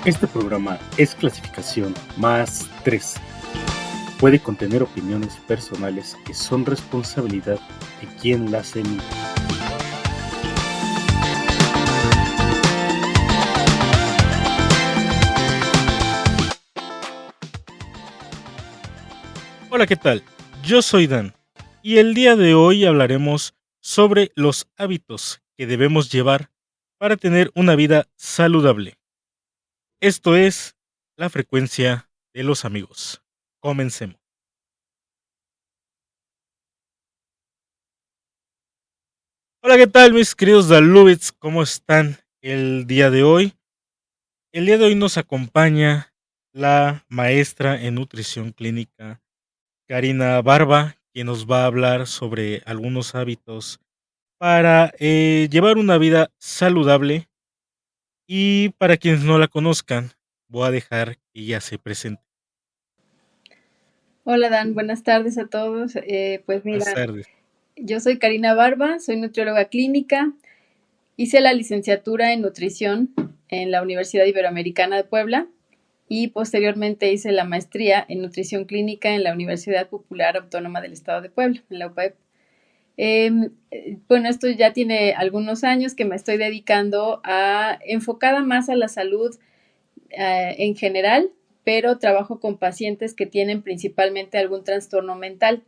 Este programa es clasificación más 3. Puede contener opiniones personales que son responsabilidad de quien las emite. Hola, ¿qué tal? Yo soy Dan y el día de hoy hablaremos sobre los hábitos que debemos llevar para tener una vida saludable. Esto es la frecuencia de los amigos. Comencemos. Hola, ¿qué tal mis queridos Dalubits? ¿Cómo están el día de hoy? El día de hoy nos acompaña la maestra en nutrición clínica Karina Barba, quien nos va a hablar sobre algunos hábitos para llevar una vida saludable. Y para quienes no la conozcan, voy a dejar que ella se presente. Hola Dan, buenas tardes a todos. Pues Buenas mira, tardes. yo soy Karina Barba, soy nutrióloga clínica, hice la licenciatura en nutrición en la Universidad Iberoamericana de Puebla y posteriormente hice la maestría en nutrición clínica en la Universidad Popular Autónoma del Estado de Puebla, en la UPAEP. Bueno, esto ya tiene algunos años que me estoy dedicando enfocada más a la salud en general, pero trabajo con pacientes que tienen principalmente algún trastorno mental.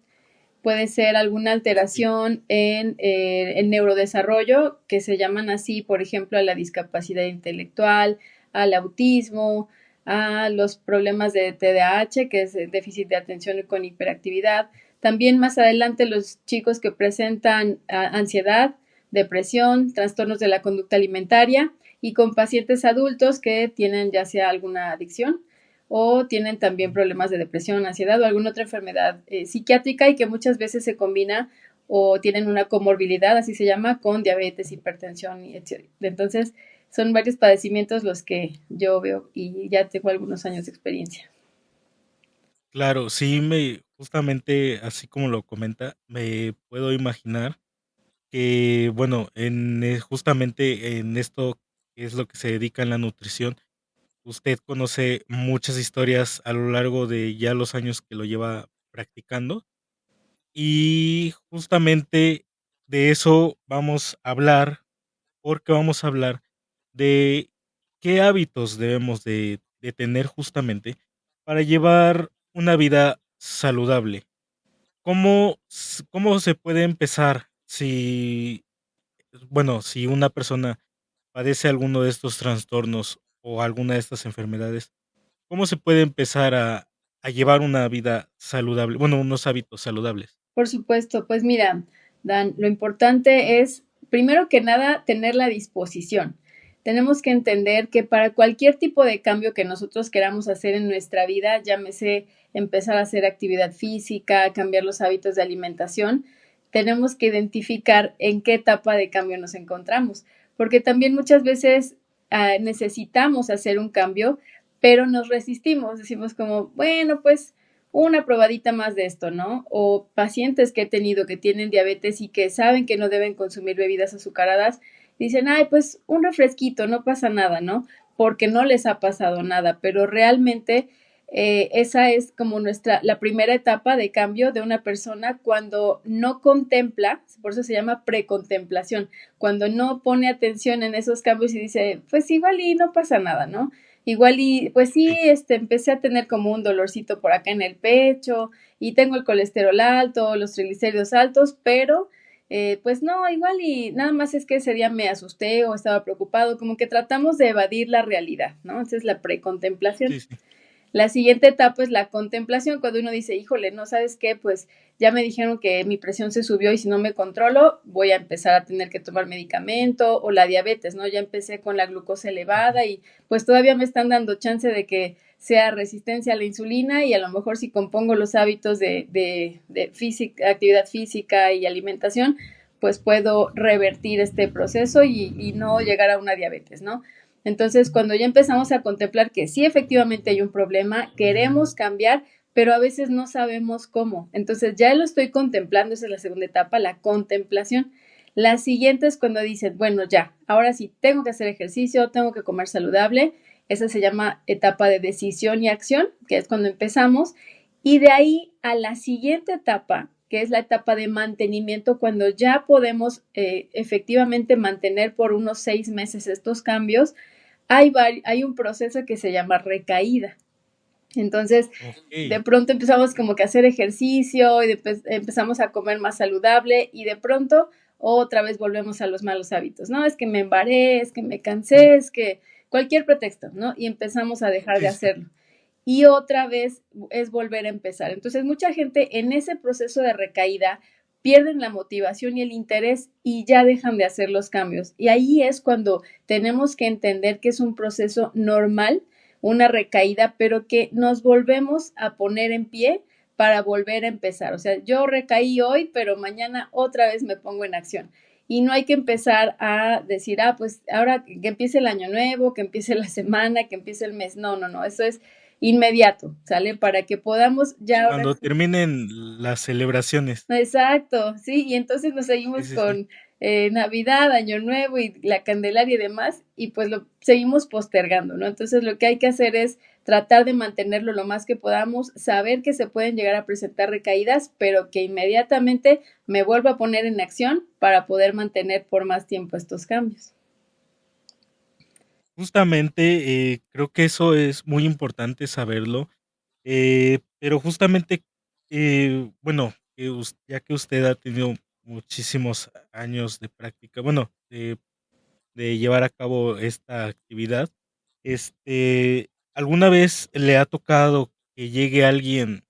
Puede ser alguna alteración en el neurodesarrollo, que se llaman así, por ejemplo, a la discapacidad intelectual, al autismo, a los problemas de TDAH, que es déficit de atención con hiperactividad. También más adelante los chicos que presentan ansiedad, depresión, trastornos de la conducta alimentaria y con pacientes adultos que tienen ya sea alguna adicción o tienen también problemas de depresión, ansiedad o alguna otra enfermedad psiquiátrica y que muchas veces se combina o tienen una comorbilidad, así se llama, con diabetes, hipertensión, etc. Entonces, son varios padecimientos los que yo veo y ya tengo algunos años de experiencia. Claro, sí, justamente así como lo comenta, me puedo imaginar que, bueno, justamente en esto que es lo que se dedica en la nutrición, usted conoce muchas historias a lo largo de ya los años que lo lleva practicando. Y justamente de eso vamos a hablar, porque vamos a hablar de qué hábitos debemos de tener justamente para llevar una vida saludable. ¿Cómo se puede empezar si una persona padece alguno de estos trastornos o alguna de estas enfermedades? ¿Cómo se puede empezar a llevar una vida saludable, bueno, unos hábitos saludables? Por supuesto, pues mira, Dan, lo importante es, primero que nada, tener la disposición. Tenemos que entender que para cualquier tipo de cambio que nosotros queramos hacer en nuestra vida, llámese empezar a hacer actividad física, cambiar los hábitos de alimentación, tenemos que identificar en qué etapa de cambio nos encontramos, porque también muchas veces necesitamos hacer un cambio, pero nos resistimos, decimos como, bueno, pues una probadita más de esto, ¿no? O pacientes que he tenido que tienen diabetes y que saben que no deben consumir bebidas azucaradas, dicen, ay, pues un refresquito, no pasa nada, ¿no? Porque no les ha pasado nada, pero realmente esa es como la primera etapa de cambio de una persona cuando no contempla, por eso se llama precontemplación, cuando no pone atención en esos cambios y dice, pues igual y no pasa nada, ¿no? Igual y pues sí, Sí. empecé a tener como un dolorcito por acá en el pecho y tengo el colesterol alto, los triglicéridos altos, pero pues no, igual y nada más es que ese día me asusté o estaba preocupado, como que tratamos de evadir la realidad, ¿no? Esa es la precontemplación. Sí, sí. La siguiente etapa es la contemplación, cuando uno dice, híjole, no sabes qué, pues ya me dijeron que mi presión se subió y si no me controlo, voy a empezar a tener que tomar medicamento o la diabetes, ¿no? Ya empecé con la glucosa Ujú. elevada y pues todavía me están dando chance de que sea resistencia a la insulina y a lo mejor si compongo los hábitos de actividad física y alimentación, pues puedo revertir este proceso y no llegar a una diabetes, ¿no? Entonces, cuando ya empezamos a contemplar que sí efectivamente hay un problema, queremos cambiar, pero a veces no sabemos cómo. Entonces, ya lo estoy contemplando, esa es la segunda etapa, la contemplación. La siguiente es cuando dicen, bueno, ya, ahora sí, tengo que hacer ejercicio, tengo que comer saludable Esa se llama etapa de decisión y acción, que es cuando empezamos, y de ahí a la siguiente etapa, que es la etapa de mantenimiento, cuando ya podemos efectivamente mantener por unos 6 meses estos cambios, hay un proceso que se llama recaída. Entonces, de Ok. pronto empezamos como que a hacer ejercicio y empezamos a comer más saludable y de pronto otra vez volvemos a los malos hábitos, ¿no? Es que me embaré, es que me cansé, es que cualquier pretexto, ¿no? Y empezamos a dejar de Sí, sí. hacerlo. Y otra vez es volver a empezar. Entonces, mucha gente en ese proceso de recaída pierden la motivación y el interés y ya dejan de hacer los cambios. Y ahí es cuando tenemos que entender que es un proceso normal, una recaída, pero que nos volvemos a poner en pie para volver a empezar. O sea, yo recaí hoy, pero mañana otra vez me pongo en acción. Y no hay que empezar a decir, pues ahora que empiece el año nuevo, que empiece la semana, que empiece el mes. No, no, no, eso es inmediato, ¿sale? Para que podamos ya ahora Cuando sí. terminen las celebraciones. Exacto, sí, y entonces nos Sí, seguimos sí, sí. con Navidad, Año Nuevo y la Candelaria y demás, y pues lo seguimos postergando, ¿no? Entonces lo que hay que hacer es tratar de mantenerlo lo más que podamos, saber que se pueden llegar a presentar recaídas, pero que inmediatamente me vuelvo a poner en acción para poder mantener por más tiempo estos cambios. Justamente, creo que eso es muy importante saberlo, pero justamente, bueno, ya que usted ha tenido muchísimos años de práctica, bueno, de llevar a cabo esta actividad, ¿alguna vez le ha tocado que llegue alguien,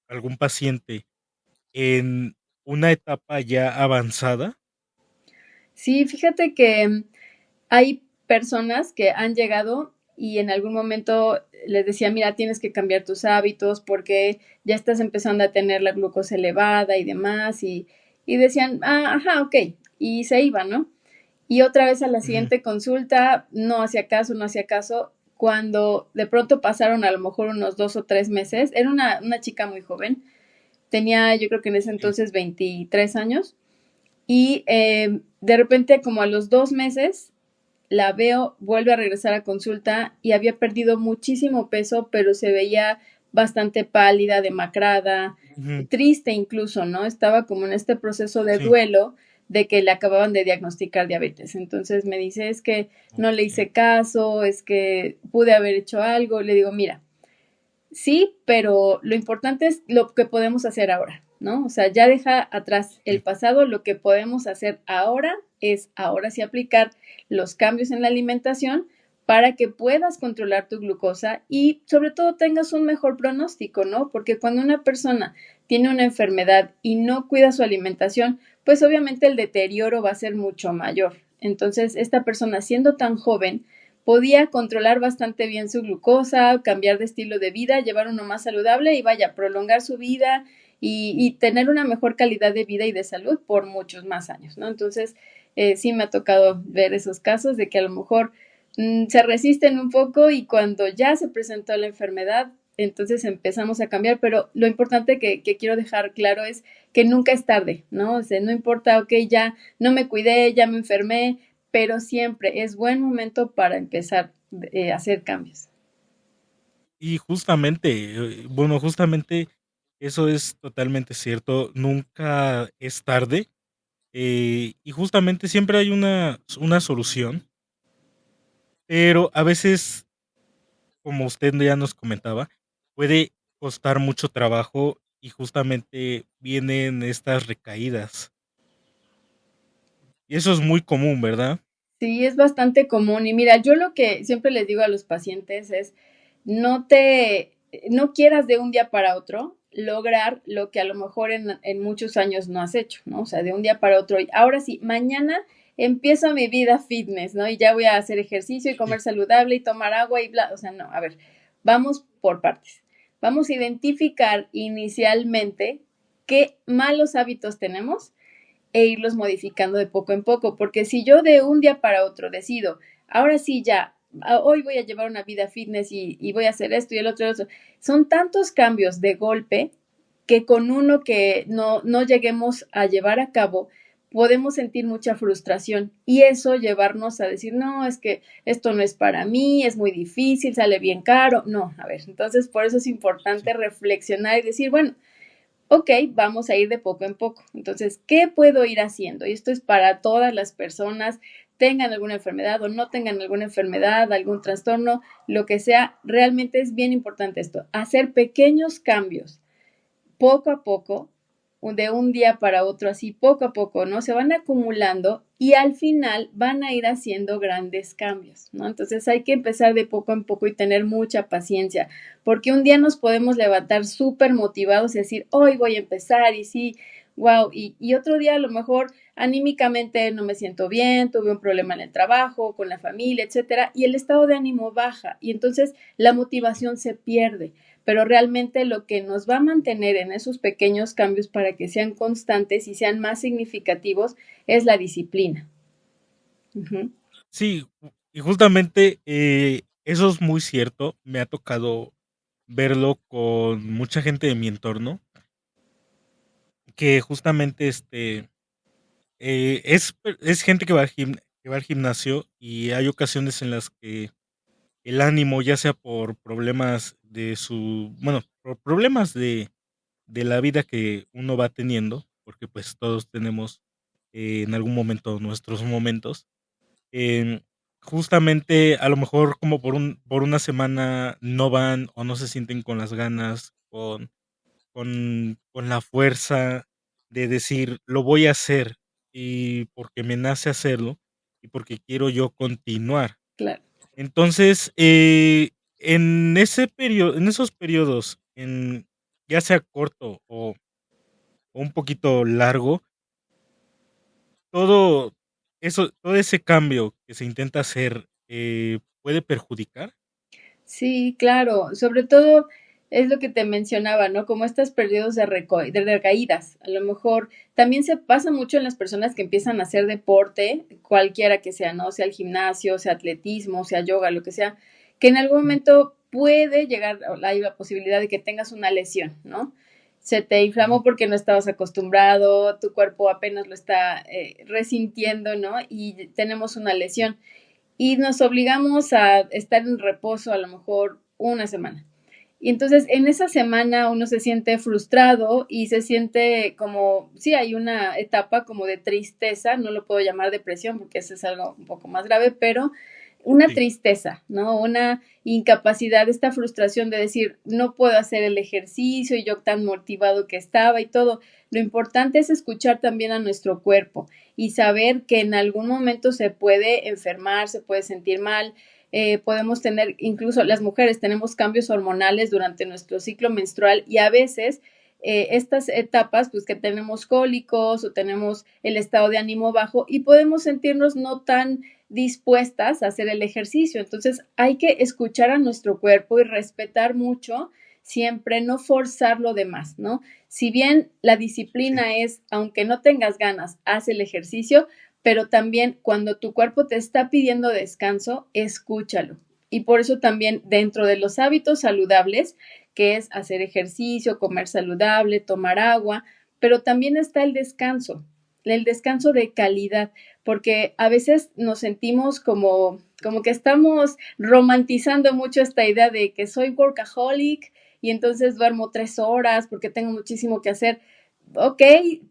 algún paciente, en una etapa ya avanzada? Sí, fíjate que hay personas que han llegado y en algún momento les decía, mira, tienes que cambiar tus hábitos porque ya estás empezando a tener la glucosa elevada y demás, y decían, ajá, ok, y se iban, ¿no? Y otra vez a la Ujú, siguiente consulta, no hacía caso, no hacía caso. Cuando de pronto pasaron a lo mejor unos 2 o 3 meses, era una chica muy joven, tenía yo creo que en ese sí. entonces 23 años, y de repente como a los 2 meses la veo, vuelve a regresar a consulta y había perdido muchísimo peso, pero se veía bastante pálida, demacrada, Ujú, triste incluso, ¿no? Estaba como en este proceso de sí. duelo de que le acababan de diagnosticar diabetes. Entonces me dice, es que no le hice Okey. caso, es que pude haber hecho algo. Le digo, mira, sí, pero lo importante es lo que podemos hacer ahora, ¿no? O sea, ya deja atrás el Sí. pasado, lo que podemos hacer ahora es ahora sí aplicar los cambios en la alimentación para que puedas controlar tu glucosa y sobre todo tengas un mejor pronóstico, ¿no? Porque cuando una persona tiene una enfermedad y no cuida su alimentación, pues obviamente el deterioro va a ser mucho mayor. Entonces, esta persona siendo tan joven, podía controlar bastante bien su glucosa, cambiar de estilo de vida, llevar uno más saludable y vaya, prolongar su vida y tener una mejor calidad de vida y de salud por muchos más años, ¿no? Entonces, sí me ha tocado ver esos casos de que a lo mejor se resisten un poco y cuando ya se presentó la enfermedad, entonces empezamos a cambiar, pero lo importante que quiero dejar claro es que nunca es tarde, ¿no? O sea, no importa, ok, ya no me cuidé, ya me enfermé, pero siempre es buen momento para empezar a hacer cambios. Y justamente, bueno, justamente eso es totalmente cierto, nunca es tarde, y justamente siempre hay una solución, pero a veces, como usted ya nos comentaba, puede costar mucho trabajo y justamente vienen estas recaídas. Y eso es muy común, ¿verdad? Sí, es bastante común. Y mira, yo lo que siempre les digo a los pacientes es, no te, no quieras de un día para otro lograr lo que a lo mejor en muchos años no has hecho, ¿no? O sea, de un día para otro. Y ahora sí, mañana empiezo mi vida fitness, ¿no? Y ya voy a hacer ejercicio y Sí, comer saludable y tomar agua y bla. O sea, no, a ver, vamos por partes. Vamos a identificar inicialmente qué malos hábitos tenemos e irlos modificando de poco en poco, porque si yo de un día para otro decido, ahora sí ya, hoy voy a llevar una vida fitness y voy a hacer esto y el otro, son tantos cambios de golpe que con uno que no lleguemos a llevar a cabo, podemos sentir mucha frustración y eso llevarnos a decir, no, es que esto no es para mí, es muy difícil, sale bien caro. No, a ver, entonces por eso es importante Sí. reflexionar y decir, bueno, ok, vamos a ir de poco en poco. Entonces, ¿qué puedo ir haciendo? Y esto es para todas las personas, tengan alguna enfermedad o no tengan alguna enfermedad, algún trastorno, lo que sea, realmente es bien importante esto, hacer pequeños cambios poco a poco, de un día para otro, así poco a poco, ¿no? Se van acumulando y al final van a ir haciendo grandes cambios, ¿no? Entonces hay que empezar de poco en poco y tener mucha paciencia, porque un día nos podemos levantar súper motivados y decir, hoy voy a empezar y sí, wow, y otro día a lo mejor anímicamente no me siento bien, tuve un problema en el trabajo, con la familia, etcétera, y el estado de ánimo baja y entonces la motivación se pierde, pero realmente lo que nos va a mantener en esos pequeños cambios para que sean constantes y sean más significativos es la disciplina. Ujú. Sí, y justamente eso es muy cierto. Me ha tocado verlo con mucha gente de mi entorno, que justamente es gente que que va al gimnasio y hay ocasiones en las que el ánimo, ya sea por problemas bueno, por problemas de la vida que uno va teniendo, porque pues todos tenemos en algún momento nuestros momentos. em, Justamente a lo mejor como por una semana no van o no se sienten con las ganas, con la fuerza de decir lo voy a hacer y porque me nace hacerlo y porque quiero yo continuar. Claro. Entonces, en esos periodos, ya sea corto o un poquito largo, todo todo ese cambio que se intenta hacer, ¿puede perjudicar? Sí, claro, sobre todo es lo que te mencionaba, ¿no? Como estos periodos de recaídas. A lo mejor también se pasa mucho en las personas que empiezan a hacer deporte, cualquiera que sea, ¿no? Sea el gimnasio, sea atletismo, sea yoga, lo que sea, que en algún momento puede llegar, hay la posibilidad de que tengas una lesión, ¿no? Se te Ujú. inflamó porque no estabas acostumbrado, tu cuerpo apenas lo está resintiendo, ¿no? Y tenemos una lesión y nos obligamos a estar en reposo a lo mejor una semana. Y entonces en esa semana uno se siente frustrado y se siente como, sí, hay una etapa como de tristeza, no lo puedo llamar depresión porque eso es algo un poco más grave, pero una Sí, tristeza, ¿no? Una incapacidad, esta frustración de decir, no puedo hacer el ejercicio y yo tan motivado que estaba y todo. Lo importante es escuchar también a nuestro cuerpo y saber que en algún momento se puede enfermar, se puede sentir mal, podemos tener, incluso las mujeres tenemos cambios hormonales durante nuestro ciclo menstrual y a veces estas etapas, pues que tenemos cólicos o tenemos el estado de ánimo bajo y podemos sentirnos no tan dispuestas a hacer el ejercicio. Entonces hay que escuchar a nuestro cuerpo y respetar mucho, siempre no forzar lo demás, ¿no? Si bien la sí. disciplina es, aunque no tengas ganas, haz el ejercicio, pero también cuando tu cuerpo te está pidiendo descanso, escúchalo. Y por eso también dentro de los hábitos saludables, que es hacer ejercicio, comer saludable, tomar agua, pero también está el descanso de calidad, porque a veces nos sentimos como que estamos romantizando mucho esta idea de que soy workaholic y entonces duermo 3 horas porque tengo muchísimo que hacer. Ok,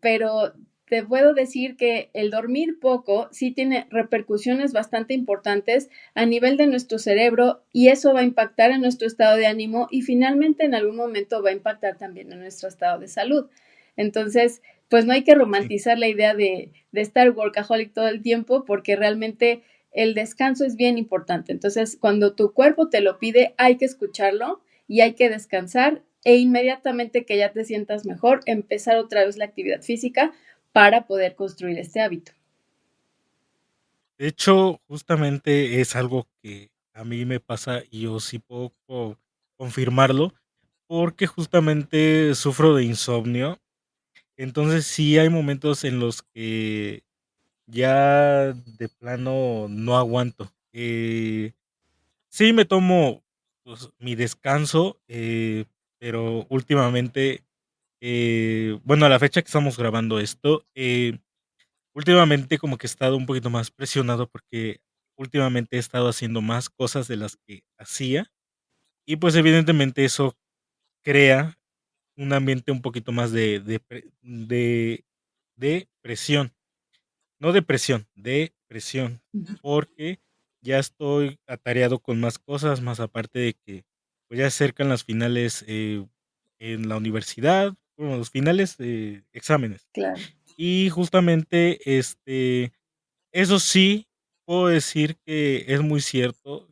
pero te puedo decir que el dormir poco sí tiene repercusiones bastante importantes a nivel de nuestro cerebro y eso va a impactar en nuestro estado de ánimo y finalmente en algún momento va a impactar también en nuestro estado de salud. Entonces, pues no hay que Sí. romantizar la idea de estar workaholic todo el tiempo porque realmente el descanso es bien importante. Entonces, cuando tu cuerpo te lo pide, hay que escucharlo y hay que descansar e inmediatamente que ya te sientas mejor, empezar otra vez la actividad física para poder construir este hábito. De hecho, justamente es algo que a mí me pasa y yo sí puedo confirmarlo, porque justamente sufro de insomnio. Entonces sí hay momentos en los que ya de plano no aguanto. Sí me tomo, pues, mi descanso, pero últimamente, bueno, a la fecha que estamos grabando esto, últimamente como que he estado un poquito más presionado porque últimamente he estado haciendo más cosas de las que hacía y pues evidentemente eso crea un ambiente un poquito más de presión, no depresión, de presión, Ujú. porque ya estoy atareado con más cosas, más aparte de que pues ya se acercan las finales en la universidad, bueno, los finales de exámenes. Claro. Y justamente, eso sí, puedo decir que es muy cierto,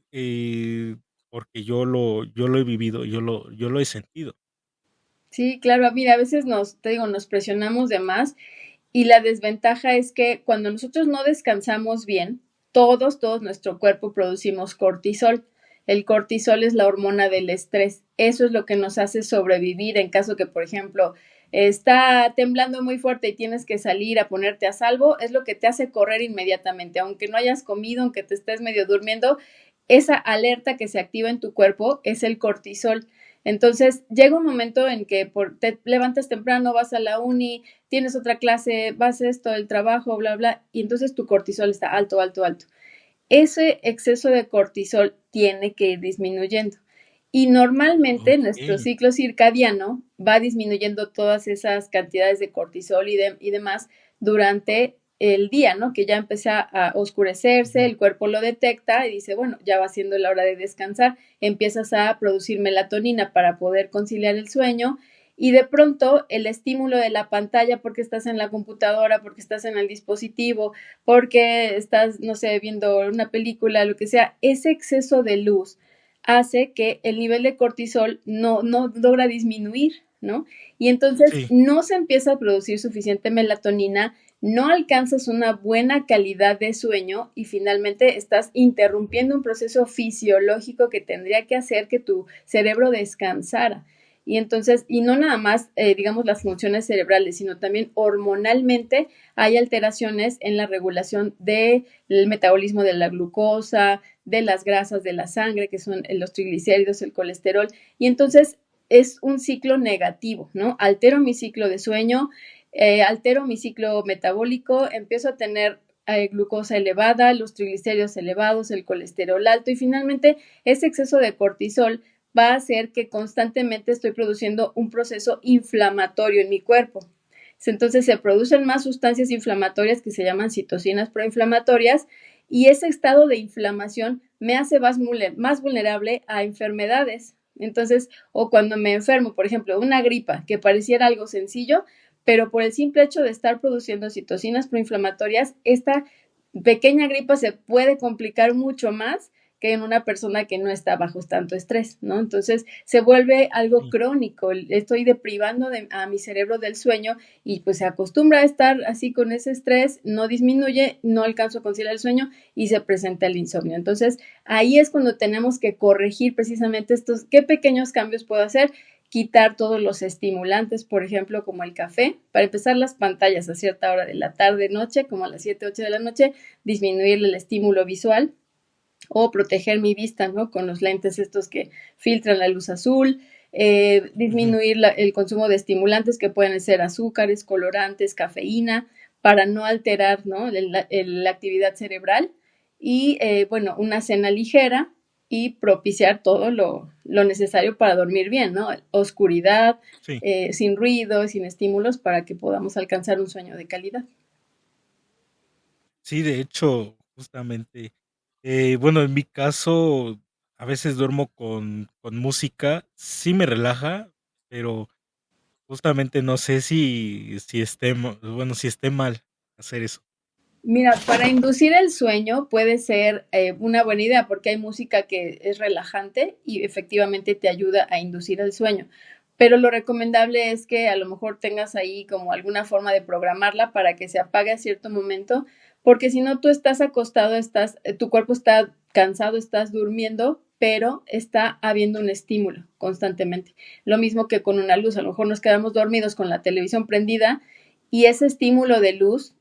porque yo lo he vivido, yo lo he sentido. Sí, claro, mira, a veces te digo, nos presionamos de más. Y la desventaja es que cuando nosotros no descansamos bien, todos, nuestro cuerpo producimos cortisol. El cortisol es la hormona del estrés. Eso es lo que nos hace sobrevivir en caso que, por ejemplo, está temblando muy fuerte y tienes que salir a ponerte a salvo, es lo que te hace correr inmediatamente. Aunque no hayas comido, aunque te estés medio durmiendo, esa alerta que se activa en tu cuerpo es el cortisol. Entonces, llega un momento en que te levantas temprano, vas a la uni, tienes otra clase, vas a esto, el trabajo, bla, bla, y entonces tu cortisol está alto, alto, alto. Ese exceso de cortisol tiene que ir disminuyendo. Y normalmente nuestro Okey. ciclo circadiano va disminuyendo todas esas cantidades de cortisol y demás durante el día, ¿no? Que ya empieza a oscurecerse, Ujú. el cuerpo lo detecta y dice, bueno, ya va siendo la hora de descansar, empiezas a producir melatonina para poder conciliar el sueño y de pronto el estímulo de la pantalla porque estás en la computadora, porque estás en el dispositivo, porque estás, no sé, viendo una película, lo que sea, ese exceso de luz hace que el nivel de cortisol no logra disminuir, ¿no? Y entonces Sí. no se empieza a producir suficiente melatonina, no alcanzas una buena calidad de sueño y finalmente estás interrumpiendo un proceso fisiológico que tendría que hacer que tu cerebro descansara. Y entonces, y no nada más, digamos, las funciones cerebrales, sino también hormonalmente hay alteraciones en la regulación del metabolismo de la glucosa, de las grasas de la sangre, que son los triglicéridos, el colesterol, y entonces es un ciclo negativo, ¿no? Altero mi ciclo de sueño, altero mi ciclo metabólico, empiezo a tener glucosa elevada, los triglicéridos elevados, el colesterol alto y finalmente ese exceso de cortisol va a hacer que constantemente estoy produciendo un proceso inflamatorio en mi cuerpo. Entonces se producen más sustancias inflamatorias que se llaman citocinas proinflamatorias y ese estado de inflamación me hace más vulnerable a enfermedades. Entonces, o cuando me enfermo, por ejemplo, una gripa que pareciera algo sencillo, pero por el simple hecho de estar produciendo citocinas proinflamatorias, esta pequeña gripa se puede complicar mucho más que en una persona que no está bajo tanto estrés, ¿no? Entonces se vuelve algo Sí. crónico, estoy deprivando a mi cerebro del sueño y pues se acostumbra a estar así con ese estrés, no disminuye, no alcanzo a conciliar el sueño y se presenta el insomnio. Entonces ahí es cuando tenemos que corregir precisamente estos, qué pequeños cambios puedo hacer, quitar todos los estimulantes, por ejemplo, como el café, para empezar las pantallas a cierta hora de la tarde, noche, como a las 7, 8 de la noche, disminuir el estímulo visual o proteger mi vista, ¿no? Con los lentes estos que filtran la luz azul, Ujú. disminuir el consumo de estimulantes que pueden ser azúcares, colorantes, cafeína, para no alterar, ¿no? La actividad cerebral y, bueno, una cena ligera y propiciar todo lo necesario para dormir bien, ¿no? Oscuridad, Sí. sin ruido, sin estímulos, para que podamos alcanzar un sueño de calidad. Sí, de hecho, justamente, bueno, en mi caso, a veces duermo con música, sí me relaja, pero justamente no sé si esté bueno, si esté mal hacer eso. Mira, para inducir el sueño puede ser una buena idea porque hay música que es relajante y efectivamente te ayuda a inducir el sueño. Pero lo recomendable es que a lo mejor tengas ahí como alguna forma de programarla para que se apague a cierto momento, porque si no tú estás acostado, tu cuerpo está cansado, estás durmiendo, pero está habiendo un estímulo constantemente. Lo mismo que con una luz, a lo mejor nos quedamos dormidos con la televisión prendida y ese estímulo de luz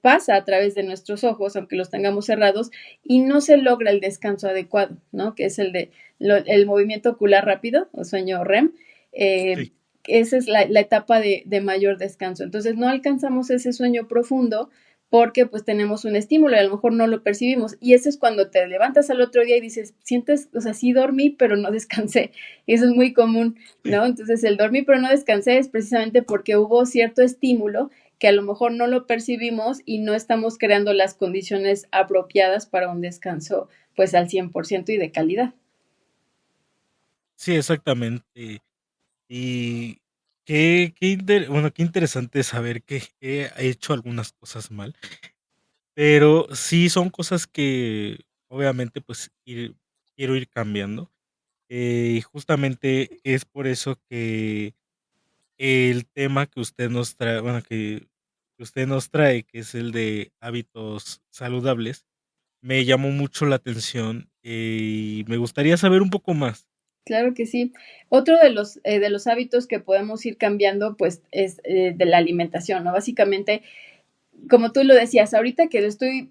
pasa a través de nuestros ojos, aunque los tengamos cerrados, y no se logra el descanso adecuado, ¿no? Que es el movimiento ocular rápido o sueño REM. Eh, Sí. esa es la etapa de mayor descanso. Entonces, no alcanzamos ese sueño profundo porque pues tenemos un estímulo y a lo mejor no lo percibimos. Y eso es cuando te levantas al otro día y dices, sientes, o sea, sí dormí, pero no descansé. Y eso es muy común, ¿no? Entonces el dormir pero no descansé es precisamente porque hubo cierto estímulo que a lo mejor no lo percibimos y no estamos creando las condiciones apropiadas para un descanso pues al 100% y de calidad. Sí, exactamente. Y bueno, qué interesante saber que he hecho algunas cosas mal, pero sí son cosas que obviamente pues quiero ir cambiando. Y justamente es por eso que el tema que usted nos trae, bueno, que usted nos trae, que es el de hábitos saludables, me llamó mucho la atención y me gustaría saber un poco más. Claro que sí. Otro de los hábitos que podemos ir cambiando, pues, es de la alimentación, ¿no? Básicamente, como tú lo decías, ahorita que lo estoy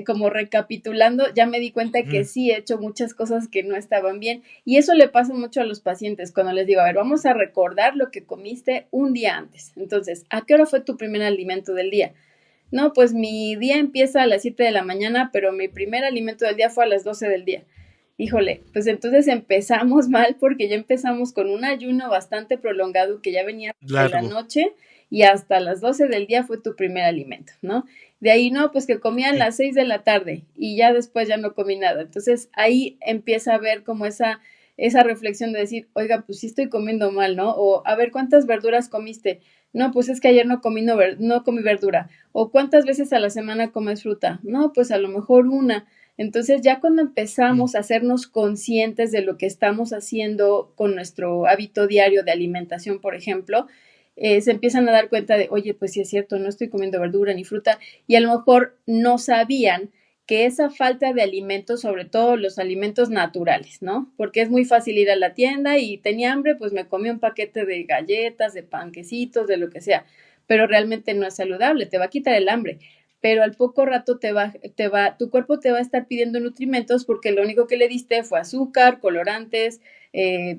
como recapitulando, ya me di cuenta que Ujú, sí he hecho muchas cosas que no estaban bien. Y eso le pasa mucho a los pacientes cuando les digo, a ver, vamos a recordar lo que comiste un día antes. Entonces, ¿a qué hora fue tu primer alimento del día? No, pues mi día empieza a las 7 de la mañana, pero mi primer alimento del día fue a las 12 del día. Híjole, pues entonces empezamos mal porque ya empezamos con un ayuno bastante prolongado que ya venía de la largo. noche y hasta las 12 del día fue tu primer alimento, ¿no? De ahí no, pues que comía a Sí, las 6 de la tarde y ya después ya no comí nada. Entonces ahí empieza a ver como esa reflexión de decir, oiga, pues sí estoy comiendo mal, ¿no? O a ver, ¿cuántas verduras comiste? No, pues es que ayer no comí verdura. ¿O cuántas veces a la semana comes fruta? No, pues a lo mejor una. Entonces ya cuando mm, empezamos a hacernos conscientes de lo que estamos haciendo con nuestro hábito diario de alimentación, por ejemplo, se empiezan a dar cuenta de, oye, pues sí es cierto, no estoy comiendo verdura ni fruta, y a lo mejor no sabían que esa falta de alimentos, sobre todo los alimentos naturales, ¿no? Porque es muy fácil ir a la tienda y tenía hambre, pues me comí un paquete de galletas, de panquecitos, de lo que sea, pero realmente no es saludable, te va a quitar el hambre, pero al poco rato tu cuerpo te va a estar pidiendo nutrimentos porque lo único que le diste fue azúcar, colorantes,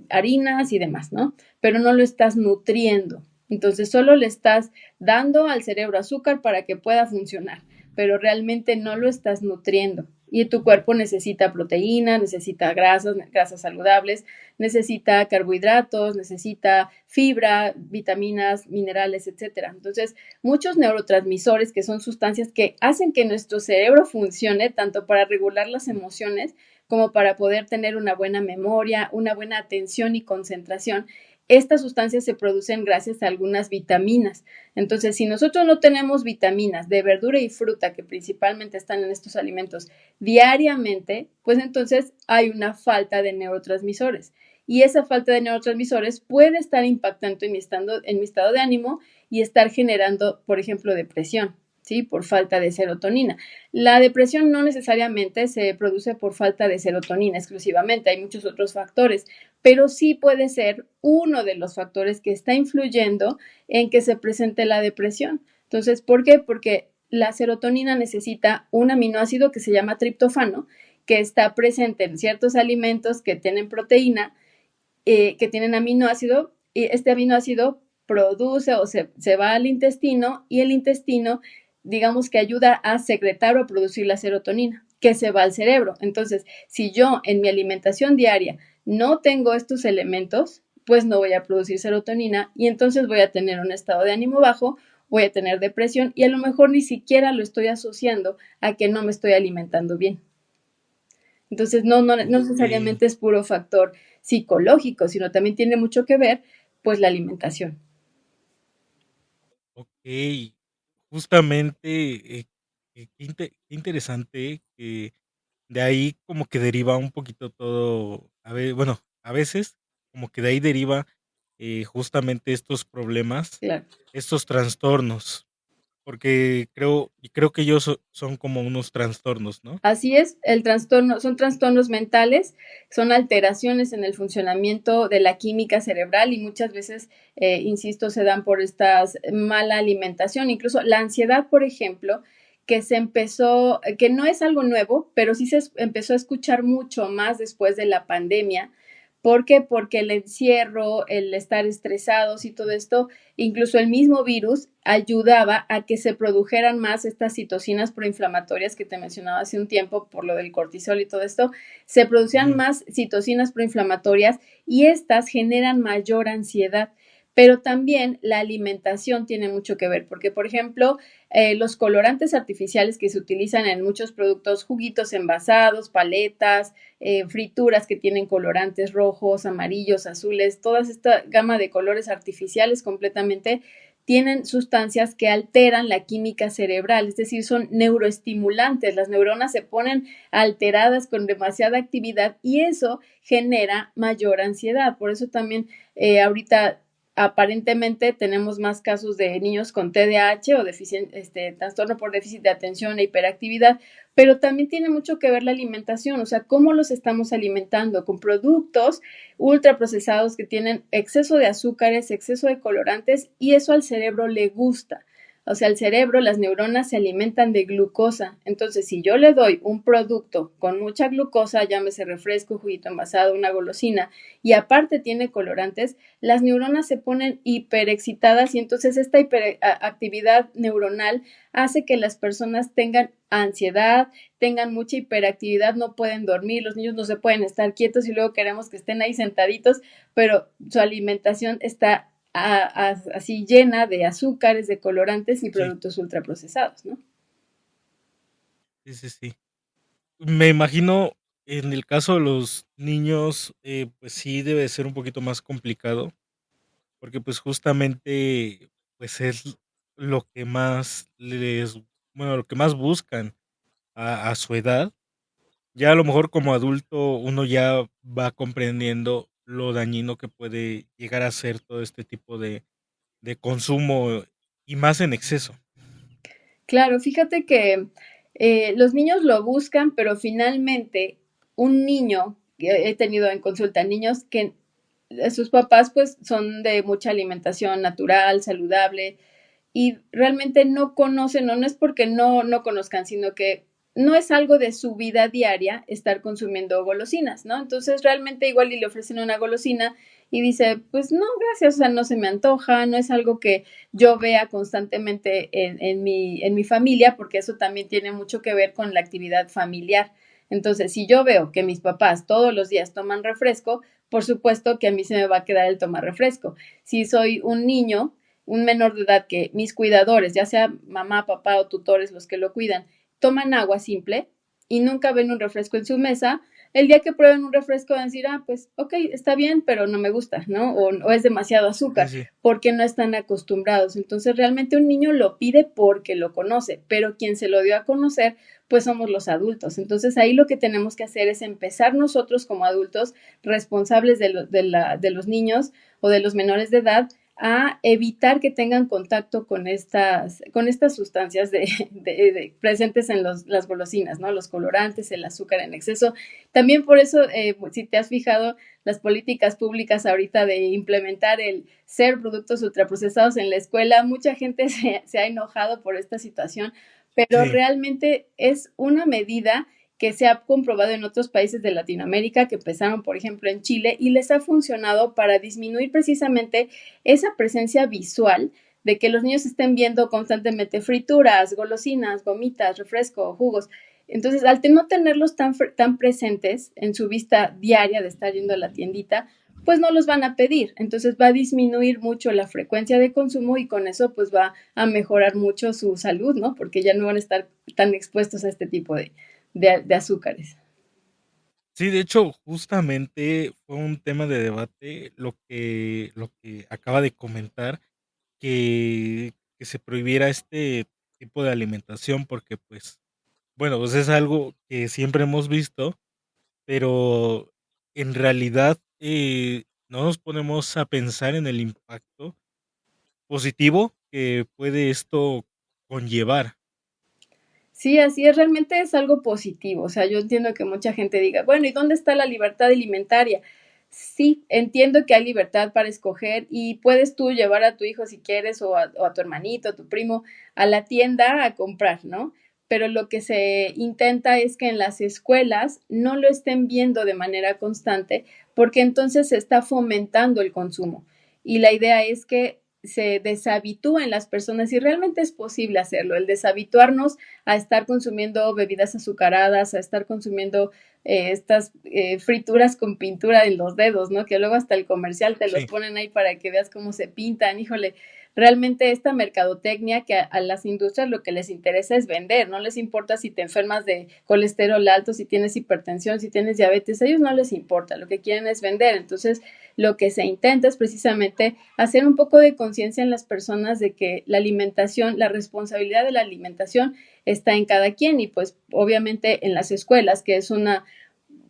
harinas y demás, ¿no? Pero no lo estás nutriendo. Entonces solo le estás dando al cerebro azúcar para que pueda funcionar, pero realmente no lo estás nutriendo. Y tu cuerpo necesita proteína, necesita grasas saludables, necesita carbohidratos, necesita fibra, vitaminas, minerales, etcétera. Entonces, muchos neurotransmisores, que son sustancias que hacen que nuestro cerebro funcione tanto para regular las emociones como para poder tener una buena memoria, una buena atención y concentración. Estas sustancias se producen gracias a algunas vitaminas. Entonces, si nosotros no tenemos vitaminas de verdura y fruta, que principalmente están en estos alimentos, diariamente, pues entonces hay una falta de neurotransmisores. Y esa falta de neurotransmisores puede estar impactando en mi estado de ánimo y estar generando, por ejemplo, depresión, ¿sí? Por falta de serotonina. La depresión no necesariamente se produce por falta de serotonina exclusivamente, hay muchos otros factores, pero sí puede ser uno de los factores que está influyendo en que se presente la depresión. Entonces, ¿por qué? Porque la serotonina necesita un aminoácido que se llama triptofano, que está presente en ciertos alimentos que tienen proteína, que tienen aminoácido, y este aminoácido produce o se va al intestino y el intestino, digamos que ayuda a secretar o producir la serotonina, que se va al cerebro. Entonces, si yo en mi alimentación diaria no tengo estos elementos, pues no voy a producir serotonina y entonces voy a tener un estado de ánimo bajo, voy a tener depresión y a lo mejor ni siquiera lo estoy asociando a que no me estoy alimentando bien. Entonces, no ok, necesariamente es puro factor psicológico, sino también tiene mucho que ver, pues, la alimentación. ok. Justamente, qué interesante que de ahí como que deriva un poquito todo, bueno, a veces como que de ahí deriva justamente estos problemas, Claro. estos trastornos, porque creo que ellos son como unos trastornos, ¿no? Así es, el trastorno, son trastornos mentales, son alteraciones en el funcionamiento de la química cerebral y muchas veces, insisto, se dan por esta mala alimentación. Incluso la ansiedad, por ejemplo, que no es algo nuevo, pero sí se empezó a escuchar mucho más después de la pandemia, ¿Por qué? Porque el encierro, el estar estresados y todo esto, incluso el mismo virus ayudaba a que se produjeran más estas citocinas proinflamatorias que te mencionaba hace un tiempo por lo del cortisol y todo esto, se producían Ujú. más citocinas proinflamatorias y estas generan mayor ansiedad. Pero también la alimentación tiene mucho que ver, porque, por ejemplo, los colorantes artificiales que se utilizan en muchos productos, juguitos envasados, paletas, frituras que tienen colorantes rojos, amarillos, azules, toda esta gama de colores artificiales completamente tienen sustancias que alteran la química cerebral, es decir, son neuroestimulantes, las neuronas se ponen alteradas con demasiada actividad y eso genera mayor ansiedad. Por eso también ahorita aparentemente tenemos más casos de niños con TDAH o trastorno por déficit de atención e hiperactividad, pero también tiene mucho que ver la alimentación, o sea, cómo los estamos alimentando con productos ultraprocesados que tienen exceso de azúcares, exceso de colorantes y eso al cerebro le gusta. O sea, el cerebro, las neuronas se alimentan de glucosa. Entonces, si yo le doy un producto con mucha glucosa, llámese refresco, juguito envasado, una golosina, y aparte tiene colorantes, las neuronas se ponen hiperexcitadas y entonces esta hiperactividad neuronal hace que las personas tengan ansiedad, tengan mucha hiperactividad, no pueden dormir, los niños no se pueden estar quietos y luego queremos que estén ahí sentaditos, pero su alimentación está así llena de azúcares, de colorantes y Sí, productos ultraprocesados, ¿no? sí, sí, sí. Me imagino en el caso de los niños, pues sí debe ser un poquito más complicado, porque pues justamente pues es lo que más lo que más buscan a su edad. Ya a lo mejor como adulto uno ya va comprendiendo lo dañino que puede llegar a ser todo este tipo de consumo y más en exceso. Claro, fíjate que los niños lo buscan, pero finalmente un niño, he tenido en consulta niños que sus papás pues son de mucha alimentación natural, saludable, y realmente no conocen, o no es porque no conozcan, sino que no es algo de su vida diaria estar consumiendo golosinas, ¿no? Entonces realmente igual y le ofrecen una golosina y dice, pues no, gracias, o sea, no se me antoja, no es algo que yo vea constantemente en mi familia, porque eso también tiene mucho que ver con la actividad familiar. Entonces, si yo veo que mis papás todos los días toman refresco, por supuesto que a mí se me va a quedar el tomar refresco. Si soy un niño, un menor de edad que mis cuidadores, ya sea mamá, papá o tutores los que lo cuidan, toman agua simple y nunca ven un refresco en su mesa, el día que prueben un refresco van a decir, ah, pues ok, está bien, pero no me gusta, ¿no? O es demasiado Sí, azúcar, sí. porque no están acostumbrados. Entonces realmente un niño lo pide porque lo conoce, pero quien se lo dio a conocer, pues somos los adultos. Entonces ahí lo que tenemos que hacer es empezar nosotros como adultos responsables de los niños o de los menores de edad a evitar que tengan contacto con estas sustancias presentes en las golosinas, ¿no? Los colorantes, el azúcar en exceso. También por eso, si te has fijado, las políticas públicas ahorita de implementar el ser productos ultraprocesados en la escuela, mucha gente se ha enojado por esta situación, pero Sí. realmente es una medida que se ha comprobado en otros países de Latinoamérica, que empezaron, por ejemplo, en Chile, y les ha funcionado para disminuir precisamente esa presencia visual de que los niños estén viendo constantemente frituras, golosinas, gomitas, refresco, jugos. Entonces, al no tenerlos tan presentes en su vista diaria de estar yendo a la tiendita, pues no los van a pedir. Entonces va a disminuir mucho la frecuencia de consumo y con eso pues va a mejorar mucho su salud, ¿no? Porque ya no van a estar tan expuestos a este tipo de azúcares. Sí, de hecho, justamente fue un tema de debate lo que acaba de comentar, que se prohibiera este tipo de alimentación porque, pues, bueno, pues es algo que siempre hemos visto, pero en realidad, no nos ponemos a pensar en el impacto positivo que puede esto conllevar. Sí, así es, realmente es algo positivo. O sea, yo entiendo que mucha gente diga, bueno, ¿y dónde está la libertad alimentaria? Sí, entiendo que hay libertad para escoger y puedes tú llevar a tu hijo si quieres o a tu hermanito, a tu primo, a la tienda a comprar, ¿no? pero lo que se intenta es que en las escuelas no lo estén viendo de manera constante, porque entonces se está fomentando el consumo. Y la idea es que se deshabitúen las personas, y realmente es posible hacerlo, el deshabituarnos a estar consumiendo bebidas azucaradas, a estar consumiendo estas frituras con pintura en los dedos, ¿no? Que luego hasta el comercial te los Sí, ponen ahí para que veas cómo se pintan. Híjole, realmente esta mercadotecnia que a las industrias lo que les interesa es vender, no les importa si te enfermas de colesterol alto, si tienes hipertensión, si tienes diabetes, a ellos no les importa, lo que quieren es vender. Entonces, lo que se intenta es precisamente hacer un poco de conciencia en las personas de que la alimentación, la responsabilidad de la alimentación está en cada quien, y pues obviamente en las escuelas, que es una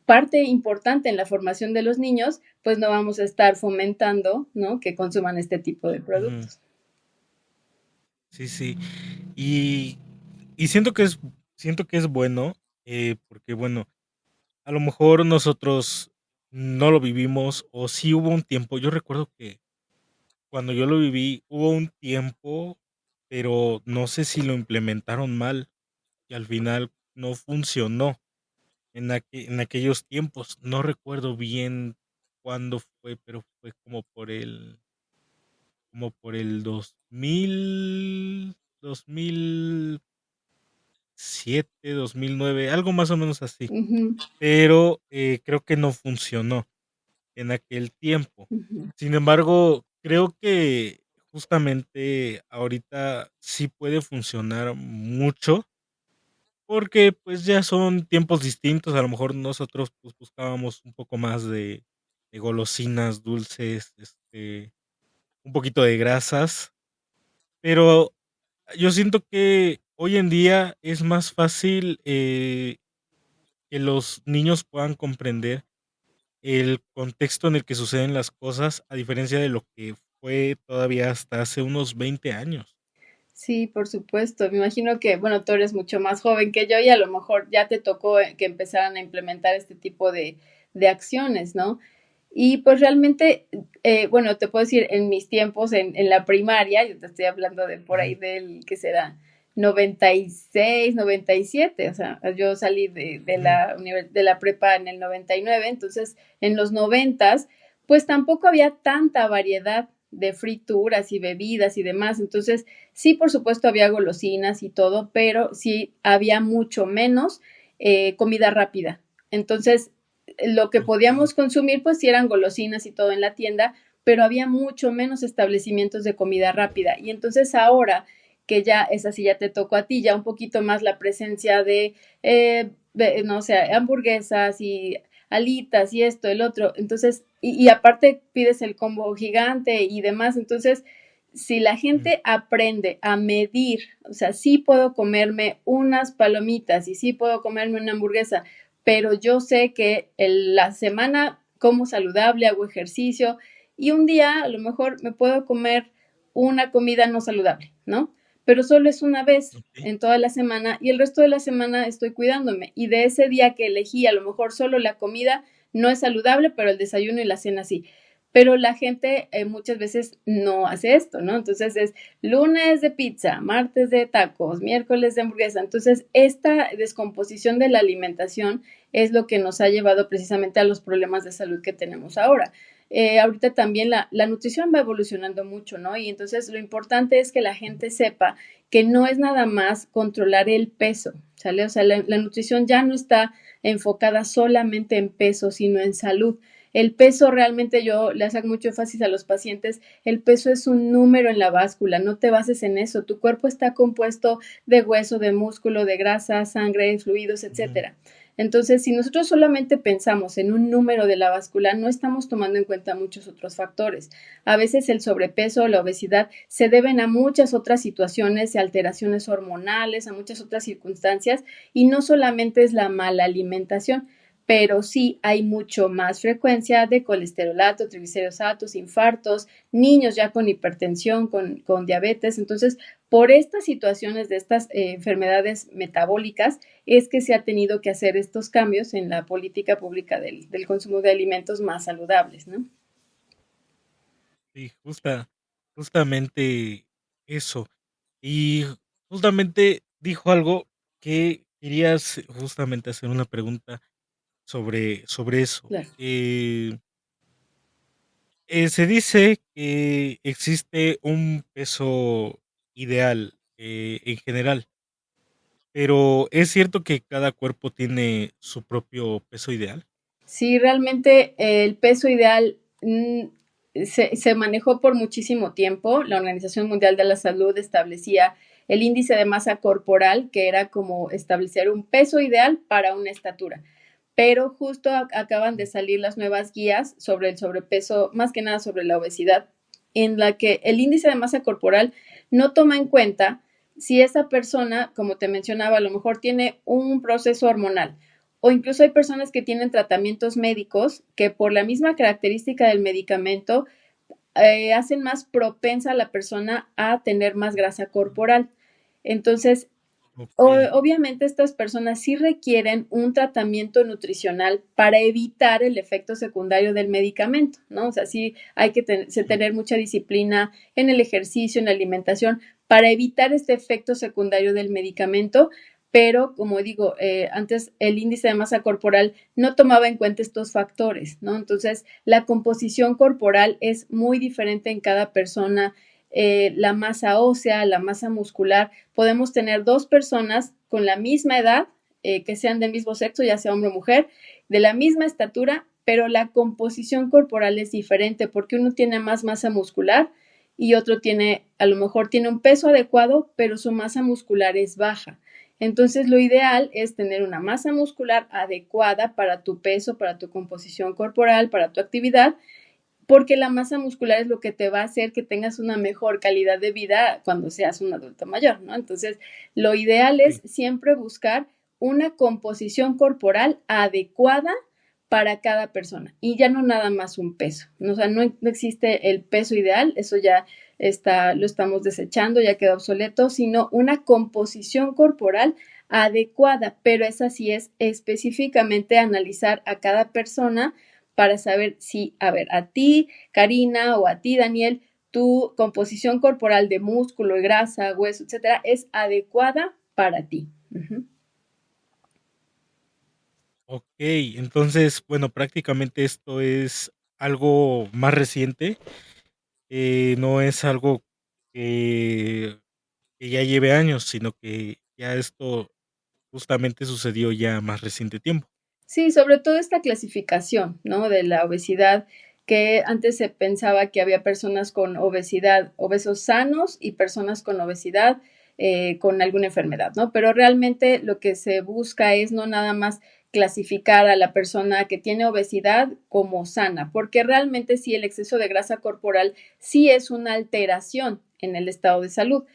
parte importante en la formación de los niños, pues no vamos a estar fomentando, ¿no?, que consuman este tipo de ujú, productos. sí, sí. Y, y siento que es bueno, porque bueno, a lo mejor nosotros no lo vivimos, o sí hubo un tiempo. Yo recuerdo que cuando yo lo viví, hubo un tiempo, pero no sé si lo implementaron mal y al final no funcionó en aquellos tiempos. No recuerdo bien cuándo fue, pero fue como por el 2007, 2009, algo más o menos así. Ujú, Pero creo que no funcionó en aquel tiempo. ujú. Sin embargo, creo que justamente ahorita sí puede funcionar mucho, porque pues ya son tiempos distintos. A lo mejor nosotros pues buscábamos un poco más de golosinas, dulces, un poquito de grasas, pero yo siento que hoy en día es más fácil que los niños puedan comprender el contexto en el que suceden las cosas, a diferencia de lo que fue todavía hasta hace unos 20 años. Sí, por supuesto. Me imagino que, bueno, tú eres mucho más joven que yo y a lo mejor ya te tocó que empezaran a implementar este tipo de acciones, ¿no? Y pues realmente, bueno, te puedo decir, en mis tiempos en la primaria, yo te estoy hablando de por ahí Ujú, del, ¿qué será? 96, 97, o sea, yo salí ujú, de la prepa en el 99, entonces en los noventas, pues tampoco había tanta variedad de frituras y bebidas y demás, entonces sí, por supuesto, había golosinas y todo, pero sí había mucho menos comida rápida. Entonces, lo que okey, podíamos consumir, pues sí eran golosinas y todo en la tienda, pero había mucho menos establecimientos de comida rápida. Y entonces ahora que ya es así, ya te tocó a ti, ya un poquito más la presencia no sé, hamburguesas y alitas y esto, el otro. Entonces, y aparte pides el combo gigante y demás. Entonces, si la mm, gente aprende a medir, o sea, sí puedo comerme unas palomitas y sí puedo comerme una hamburguesa, pero yo sé que la semana como saludable, hago ejercicio, y un día a lo mejor me puedo comer una comida no saludable, ¿no? Pero solo es una vez okey, en toda la semana, y el resto de la semana estoy cuidándome. Y de ese día que elegí, a lo mejor solo la comida no es saludable, pero el desayuno y la cena sí. Pero la gente muchas veces no hace esto, ¿no? Entonces es lunes de pizza, martes de tacos, miércoles de hamburguesa. Entonces, esta descomposición de la alimentación es lo que nos ha llevado precisamente a los problemas de salud que tenemos ahora. Ahorita también la nutrición va evolucionando mucho, ¿no? Y entonces lo importante es que la gente sepa que no es nada más controlar el peso, ¿sale? O sea, la nutrición ya no está enfocada solamente en peso, sino en salud. El peso realmente, yo le hago mucho énfasis a los pacientes, el peso es un número en la báscula, no te bases en eso. Tu cuerpo está compuesto de hueso, de músculo, de grasa, sangre, fluidos, ujú, etcétera. Entonces, si nosotros solamente pensamos en un número de la báscula, no estamos tomando en cuenta muchos otros factores. A veces el sobrepeso o la obesidad se deben a muchas otras situaciones, a alteraciones hormonales, a muchas otras circunstancias, y no solamente es la mala alimentación, pero sí hay mucho más frecuencia de colesterol alto, triglicéridos altos, infartos, niños ya con hipertensión, con diabetes. Entonces, por estas situaciones de estas enfermedades metabólicas es que se ha tenido que hacer estos cambios en la política pública del consumo de alimentos más saludables, ¿no? sí, justamente eso. Y justamente dijo algo que querías justamente hacer una pregunta sobre eso. Claro. Se dice que existe un peso ideal, en general, pero, ¿es cierto que cada cuerpo tiene su propio peso ideal? Sí, realmente el peso ideal se manejó por muchísimo tiempo. La Organización Mundial de la Salud establecía el índice de masa corporal, que era como establecer un peso ideal para una estatura. Pero justo acaban de salir las nuevas guías sobre el sobrepeso, más que nada sobre la obesidad, en la que el índice de masa corporal no toma en cuenta si esa persona, como te mencionaba, a lo mejor tiene un proceso hormonal o incluso hay personas que tienen tratamientos médicos que por la misma característica del medicamento hacen más propensa a la persona a tener más grasa corporal. Entonces, Okey, obviamente estas personas sí requieren un tratamiento nutricional para evitar el efecto secundario del medicamento, ¿no? O sea, sí hay que tener mucha disciplina en el ejercicio, en la alimentación, para evitar este efecto secundario del medicamento, pero como digo, antes el índice de masa corporal no tomaba en cuenta estos factores, ¿no? Entonces, la composición corporal es muy diferente en cada persona, la masa ósea, la masa muscular. Podemos tener dos personas con la misma edad, que sean del mismo sexo, ya sea hombre o mujer, de la misma estatura, pero la composición corporal es diferente porque uno tiene más masa muscular y otro tiene, a lo mejor tiene un peso adecuado, pero su masa muscular es baja. Entonces, lo ideal es tener una masa muscular adecuada para tu peso, para tu composición corporal, para tu actividad, porque la masa muscular es lo que te va a hacer que tengas una mejor calidad de vida cuando seas un adulto mayor, ¿no? Entonces, lo ideal es sí. siempre buscar una composición corporal adecuada para cada persona y ya no nada más un peso, ¿no? O sea, no existe el peso ideal, eso ya lo estamos desechando, ya queda obsoleto, sino una composición corporal adecuada, pero esa sí es específicamente analizar a cada persona para saber si, a ver, a ti, Karina, o a ti, Daniel, tu composición corporal de músculo, grasa, hueso, etcétera, es adecuada para ti. Okey, entonces, bueno, prácticamente esto es algo más reciente, no es algo que ya lleve años, sino que ya esto justamente sucedió ya más reciente tiempo. Sí, sobre todo esta clasificación, ¿no? De la obesidad, que antes se pensaba que había personas con obesidad, obesos sanos y personas con obesidad con alguna enfermedad, ¿no? Pero realmente lo que se busca es no nada más clasificar a la persona que tiene obesidad como sana, porque realmente sí el exceso de grasa corporal sí es una alteración en el estado de salud,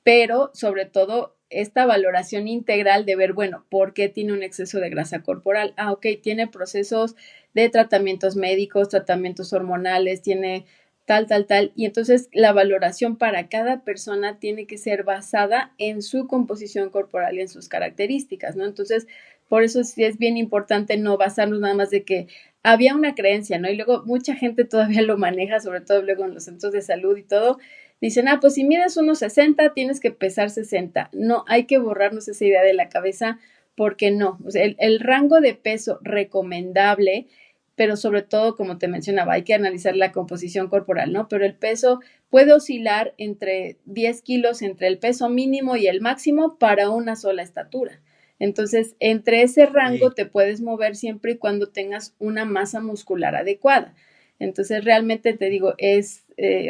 pero sobre todo esta valoración integral de ver, bueno, ¿por qué tiene un exceso de grasa corporal? Ah, ok, tiene procesos de tratamientos médicos, tratamientos hormonales, tiene tal, y entonces la valoración para cada persona tiene que ser basada en su composición corporal y en sus características, ¿no? Entonces, por eso sí es bien importante no basarnos nada más de que había una creencia, ¿no? Y luego mucha gente todavía lo maneja, sobre todo luego en los centros de salud y todo, dicen, ah, pues si mides 1,60 tienes que pesar 60. No, hay que borrarnos esa idea de la cabeza porque no. O sea, el rango de peso recomendable, pero sobre todo, como te mencionaba, hay que analizar la composición corporal, ¿no? Pero el peso puede oscilar entre 10 kilos entre el peso mínimo y el máximo para una sola estatura. Entonces, entre ese rango Okey, te puedes mover siempre y cuando tengas una masa muscular adecuada. Entonces, realmente te digo, es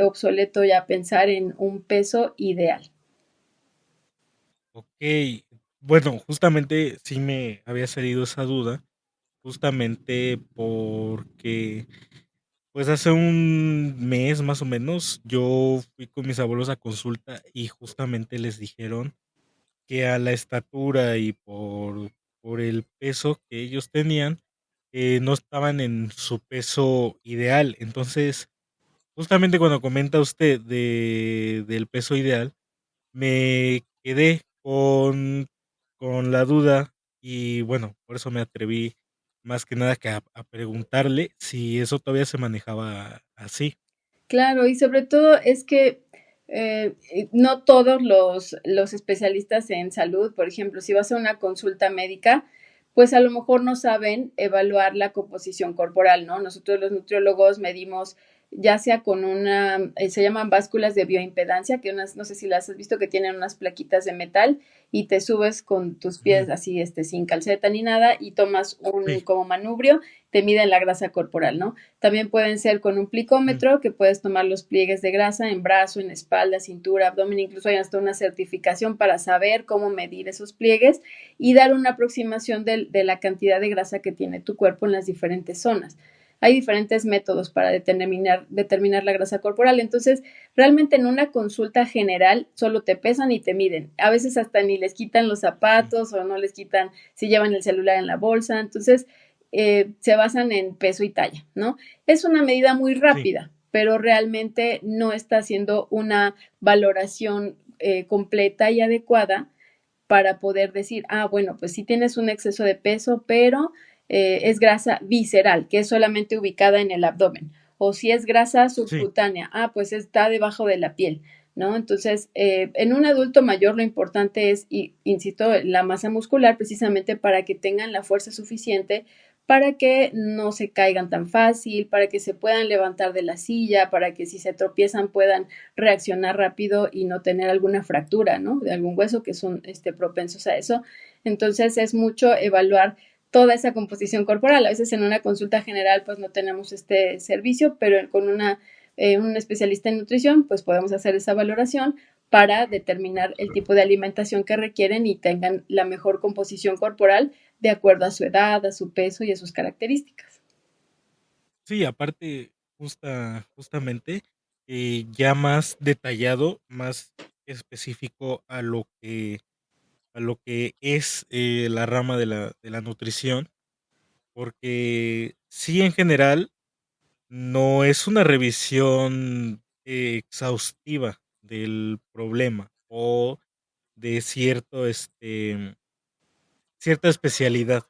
obsoleto ya pensar en un peso ideal. okey. Bueno, justamente sí me había salido esa duda, justamente porque, pues, hace un mes, más o menos, yo fui con mis abuelos a consulta y justamente les dijeron que a la estatura y por el peso que ellos tenían, no estaban en su peso ideal. Entonces, justamente cuando comenta usted del peso ideal, me quedé con la duda y, bueno, por eso me atreví más que nada que a preguntarle si eso todavía se manejaba así. Claro, y sobre todo es que No todos los especialistas en salud, por ejemplo, si vas a una consulta médica, pues a lo mejor no saben evaluar la composición corporal, ¿no? Nosotros los nutriólogos medimos ya sea con se llaman básculas de bioimpedancia, que no sé si las has visto, que tienen unas plaquitas de metal y te subes con tus Ujú. pies así, sin calceta ni nada y tomas un Sí. como manubrio, te miden la grasa corporal, ¿no? También pueden ser con un Mm. plicómetro, que puedes tomar los pliegues de grasa en brazo, en espalda, cintura, abdomen, incluso hay hasta una certificación para saber cómo medir esos pliegues y dar una aproximación de la cantidad de grasa que tiene tu cuerpo en las diferentes zonas. Hay diferentes métodos para determinar la grasa corporal. Entonces, realmente en una consulta general solo te pesan y te miden. A veces hasta ni les quitan los Sí. zapatos o no les quitan si llevan el celular en la bolsa. Entonces, se basan en peso y talla, ¿no? Es una medida muy Sí. rápida, pero realmente no está haciendo una valoración completa y adecuada para poder decir, ah, bueno, pues sí tienes un exceso de peso, pero es grasa visceral, que es solamente ubicada en el abdomen. O si es grasa Sí. subcutánea, ah, pues está debajo de la piel, ¿no? Entonces, en un adulto mayor lo importante es, y, insisto, la masa muscular precisamente para que tengan la fuerza suficiente para que no se caigan tan fácil, para que se puedan levantar de la silla, para que si se tropiezan puedan reaccionar rápido y no tener alguna fractura, ¿no? De algún hueso que son propensos a eso. Entonces es mucho evaluar toda esa composición corporal. A veces en una consulta general pues no tenemos este servicio, pero con un especialista en nutrición pues podemos hacer esa valoración para determinar el tipo de alimentación que requieren y tengan la mejor composición corporal de acuerdo a su edad, a su peso y a sus características. Sí, aparte, justamente, ya más detallado, más específico a lo que es la rama de la nutrición, porque sí, en general, no es una revisión exhaustiva del problema o de cierta especialidad.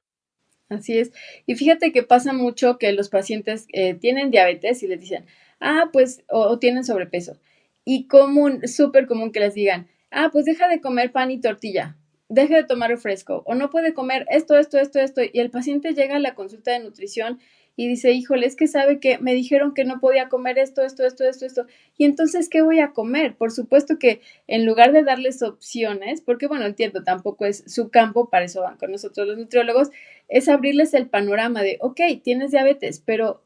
Así es. Y fíjate que pasa mucho que los pacientes tienen diabetes y les dicen, ah, pues, o tienen sobrepeso. Y común, súper común que les digan, ah, pues deja de comer pan y tortilla, deja de tomar refresco, o no puede comer esto, esto, esto, esto. Y el paciente llega a la consulta de nutrición y dice, híjole, es que sabe que me dijeron que no podía comer esto, esto, esto, esto, esto. Y entonces, ¿qué voy a comer? Por supuesto que en lugar de darles opciones, porque bueno, entiendo, tampoco es su campo, para eso van con nosotros los nutriólogos, es abrirles el panorama de, ok, tienes diabetes, pero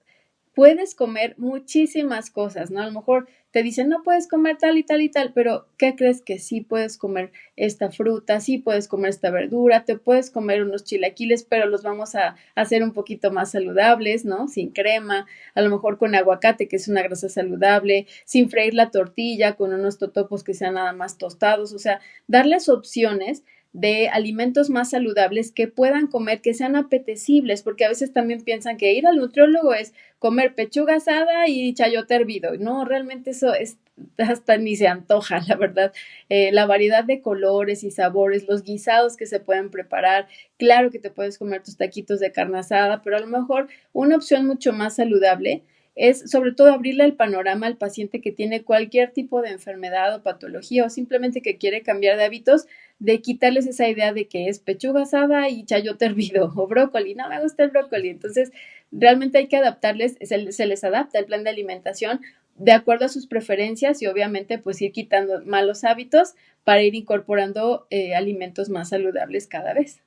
puedes comer muchísimas cosas, ¿no? A lo mejor te dicen, no puedes comer tal y tal y tal, pero ¿qué crees que sí puedes comer esta fruta, sí puedes comer esta verdura, te puedes comer unos chilaquiles, pero los vamos a hacer un poquito más saludables, ¿no? Sin crema, a lo mejor con aguacate, que es una grasa saludable, sin freír la tortilla, con unos totopos que sean nada más tostados, o sea, darles opciones de alimentos más saludables que puedan comer, que sean apetecibles, porque a veces también piensan que ir al nutriólogo es comer pechuga asada y chayote hervido. No, realmente eso es hasta ni se antoja, la verdad. La variedad de colores y sabores, los guisados que se pueden preparar, claro que te puedes comer tus taquitos de carne asada, pero a lo mejor una opción mucho más saludable es sobre todo abrirle el panorama al paciente que tiene cualquier tipo de enfermedad o patología o simplemente que quiere cambiar de hábitos, de quitarles esa idea de que es pechuga asada y chayote hervido o brócoli. No me gusta el brócoli. Entonces, realmente hay que adaptarles, se les adapta el plan de alimentación de acuerdo a sus preferencias y obviamente pues ir quitando malos hábitos para ir incorporando alimentos más saludables cada vez.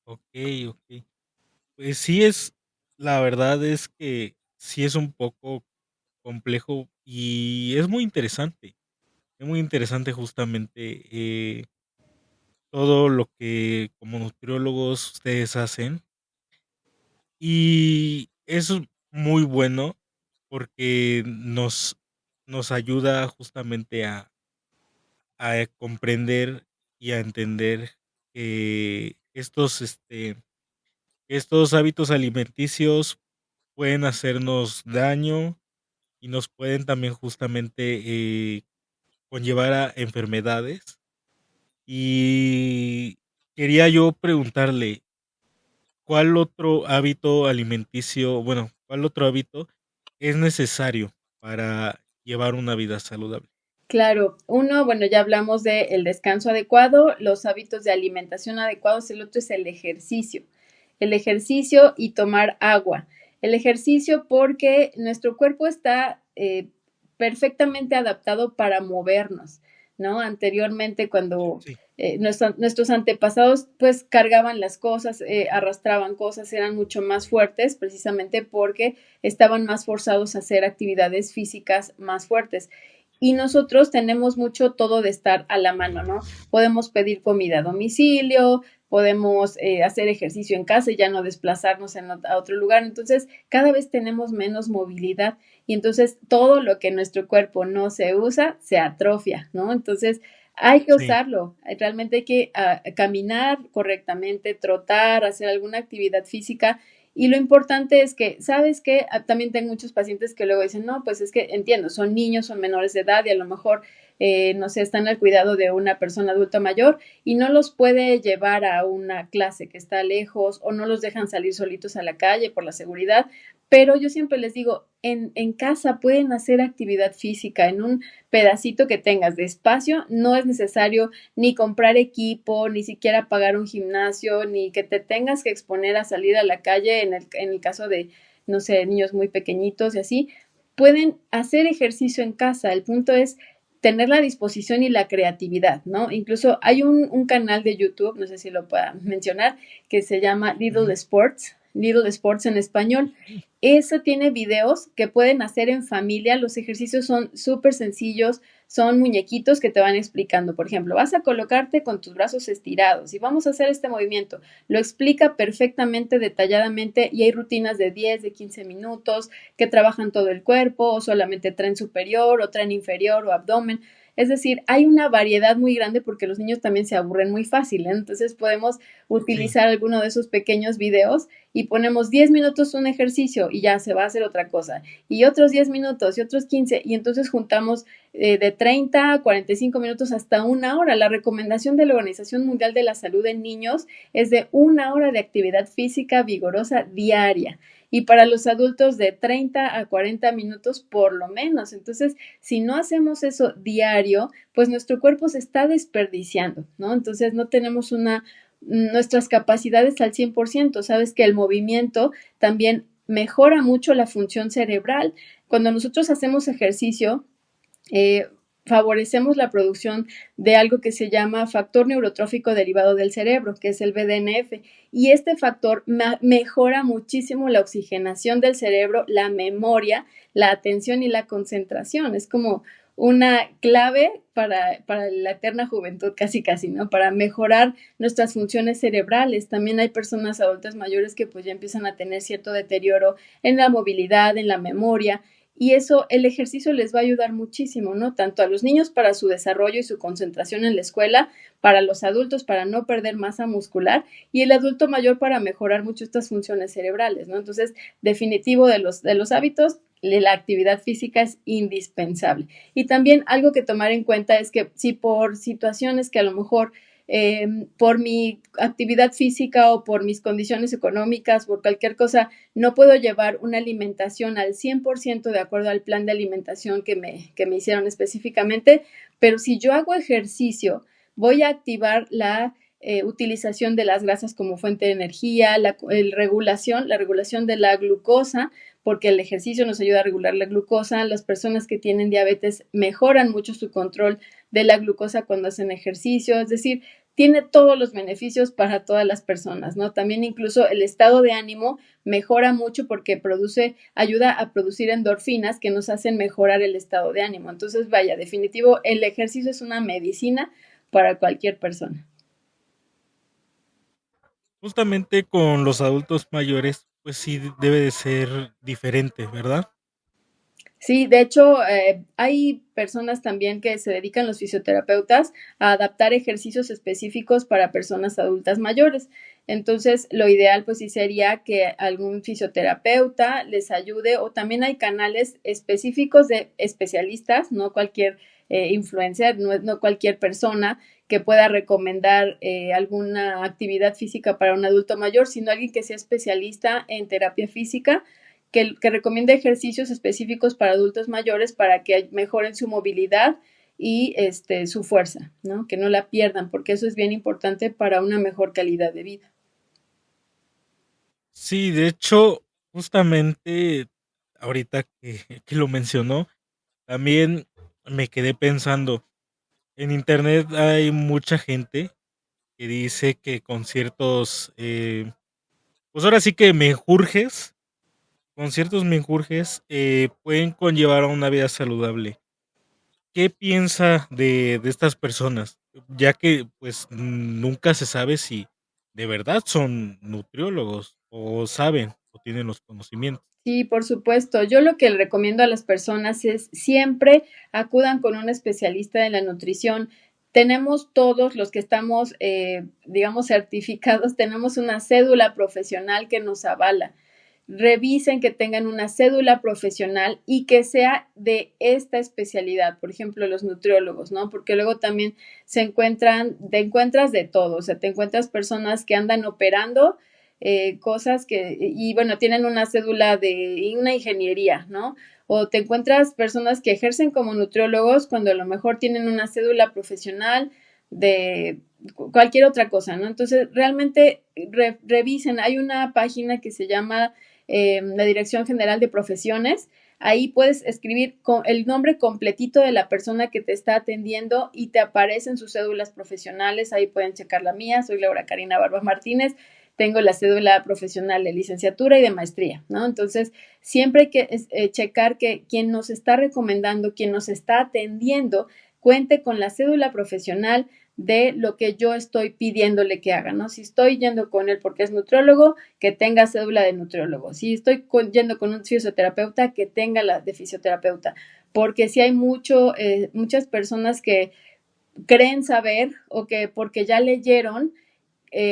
Ok, ok. Pues sí la verdad es que sí es un poco complejo y es muy interesante justamente todo lo que como nutriólogos ustedes hacen y eso es muy bueno porque nos ayuda justamente a comprender y a entender que estos hábitos alimenticios pueden hacernos daño y nos pueden también justamente conllevar a enfermedades. Y quería yo preguntarle, ¿cuál otro hábito alimenticio, bueno, cuál otro hábito es necesario para llevar una vida saludable? Claro, uno, bueno, ya hablamos del descanso adecuado, los hábitos de alimentación adecuados, el otro es el ejercicio y tomar agua. El ejercicio porque nuestro cuerpo está perfectamente adaptado para movernos, ¿no? Anteriormente cuando Sí, nuestros antepasados pues cargaban las cosas, arrastraban cosas, eran mucho más fuertes precisamente porque estaban más forzados a hacer actividades físicas más fuertes. Y nosotros tenemos mucho todo de estar a la mano, ¿no? Podemos pedir comida a domicilio, podemos hacer ejercicio en casa y ya no desplazarnos a otro lugar. Entonces, cada vez tenemos menos movilidad y entonces todo lo que en nuestro cuerpo no se usa se atrofia, ¿no? Entonces, hay que sí, usarlo. Realmente hay que caminar correctamente, trotar, hacer alguna actividad física. Y lo importante es que, ¿sabes qué? También tengo muchos pacientes que luego dicen, no, pues es que entiendo, son niños, son menores de edad y a lo mejor, no sé, están al cuidado de una persona adulta mayor y no los puede llevar a una clase que está lejos o no los dejan salir solitos a la calle por la seguridad. Pero yo siempre les digo, en casa pueden hacer actividad física en un pedacito que tengas de espacio, no es necesario ni comprar equipo, ni siquiera pagar un gimnasio, ni que te tengas que exponer a salir a la calle en el caso de, no sé, niños muy pequeñitos y así, pueden hacer ejercicio en casa. El punto es tener la disposición y la creatividad, ¿no? Incluso hay un canal de YouTube, no sé si lo pueda mencionar, que se llama ujú, Little Sports en español. Eso tiene videos que pueden hacer en familia. Los ejercicios son súper sencillos, son muñequitos que te van explicando. Por ejemplo, vas a colocarte con tus brazos estirados y vamos a hacer este movimiento. Lo explica perfectamente, detalladamente y hay rutinas de 10, de 15 minutos que trabajan todo el cuerpo o solamente tren superior o tren inferior o abdomen. Es decir, hay una variedad muy grande porque los niños también se aburren muy fácil, ¿eh? Entonces podemos sí, utilizar alguno de esos pequeños videos y ponemos 10 minutos un ejercicio y ya se va a hacer otra cosa, y otros 10 minutos y otros 15 y entonces juntamos de 30 a 45 minutos hasta una hora. La recomendación de la Organización Mundial de la Salud en niños es de una hora de actividad física vigorosa diaria. Y para los adultos de 30 a 40 minutos por lo menos. Entonces, si no hacemos eso diario, pues nuestro cuerpo se está desperdiciando, ¿no? Entonces, no tenemos nuestras capacidades al 100%. Sabes que el movimiento también mejora mucho la función cerebral. Cuando nosotros hacemos ejercicio, eh, favorecemos la producción de algo que se llama factor neurotrófico derivado del cerebro, que es el BDNF. Y este factor mejora muchísimo la oxigenación del cerebro, la memoria, la atención y la concentración. Es como una clave para la eterna juventud, casi casi, ¿no? Para mejorar nuestras funciones cerebrales. También hay personas adultas mayores que pues ya empiezan a tener cierto deterioro en la movilidad, en la memoria, y eso, el ejercicio les va a ayudar muchísimo, ¿no? Tanto a los niños para su desarrollo y su concentración en la escuela, para los adultos para no perder masa muscular y el adulto mayor para mejorar mucho estas funciones cerebrales, ¿no? Entonces, definitivo de los hábitos, la actividad física es indispensable. Y también algo que tomar en cuenta es que si por situaciones que a lo mejor por mi actividad física o por mis condiciones económicas, por cualquier cosa, no puedo llevar una alimentación al 100% de acuerdo al plan de alimentación que me hicieron específicamente, pero si yo hago ejercicio, voy a activar la utilización de las grasas como fuente de energía, la regulación de la glucosa, porque el ejercicio nos ayuda a regular la glucosa. Las personas que tienen diabetes mejoran mucho su control de la glucosa cuando hacen ejercicio, es decir, tiene todos los beneficios para todas las personas, ¿no? También incluso el estado de ánimo mejora mucho porque ayuda a producir endorfinas que nos hacen mejorar el estado de ánimo. Entonces, vaya, definitivo, el ejercicio es una medicina para cualquier persona. justamente con los adultos mayores, pues sí debe de ser diferente, ¿verdad? Sí, de hecho, hay personas también que se dedican, los fisioterapeutas, a adaptar ejercicios específicos para personas adultas mayores. Entonces, lo ideal, pues sí sería que algún fisioterapeuta les ayude o también hay canales específicos de especialistas, no cualquier influencer, no cualquier persona que pueda recomendar alguna actividad física para un adulto mayor, sino alguien que sea especialista en terapia física que recomienda ejercicios específicos para adultos mayores para que mejoren su movilidad y su fuerza, ¿no? Que no la pierdan, porque eso es bien importante para una mejor calidad de vida. Sí, de hecho, justamente ahorita que lo mencionó, también me quedé pensando, en internet hay mucha gente que dice que con ciertos, pues ahora sí que menjurjes, con ciertos menjurjes pueden conllevar a una vida saludable. ¿Qué piensa de estas personas? Ya que pues nunca se sabe si de verdad son nutriólogos o saben o tienen los conocimientos. Sí, por supuesto. Yo lo que le recomiendo a las personas es siempre acudan con un especialista de la nutrición. Tenemos todos los que estamos, digamos, certificados, tenemos una cédula profesional que nos avala. Revisen que tengan una cédula profesional y que sea de esta especialidad, por ejemplo, los nutriólogos, ¿no? Porque luego también te encuentras de todo, o sea, te encuentras personas que andan operando cosas y bueno, tienen una cédula de una ingeniería, ¿no? O te encuentras personas que ejercen como nutriólogos cuando a lo mejor tienen una cédula profesional de cualquier otra cosa, ¿no? Entonces, realmente revisen, hay una página que se llama la Dirección General de Profesiones. Ahí puedes escribir el nombre completito de la persona que te está atendiendo y te aparecen sus cédulas profesionales. Ahí pueden checar la mía. Soy Laura Karina Barba Martínez. Tengo la cédula profesional de licenciatura y de maestría, ¿no? Entonces, siempre hay que checar que quien nos está recomendando, quien nos está atendiendo, cuente con la cédula profesional de lo que yo estoy pidiéndole que haga, ¿no? Si estoy yendo con él porque es nutriólogo, que tenga cédula de nutriólogo. Si estoy yendo con un fisioterapeuta, que tenga la de fisioterapeuta. Porque si hay muchas personas que creen saber o que porque ya leyeron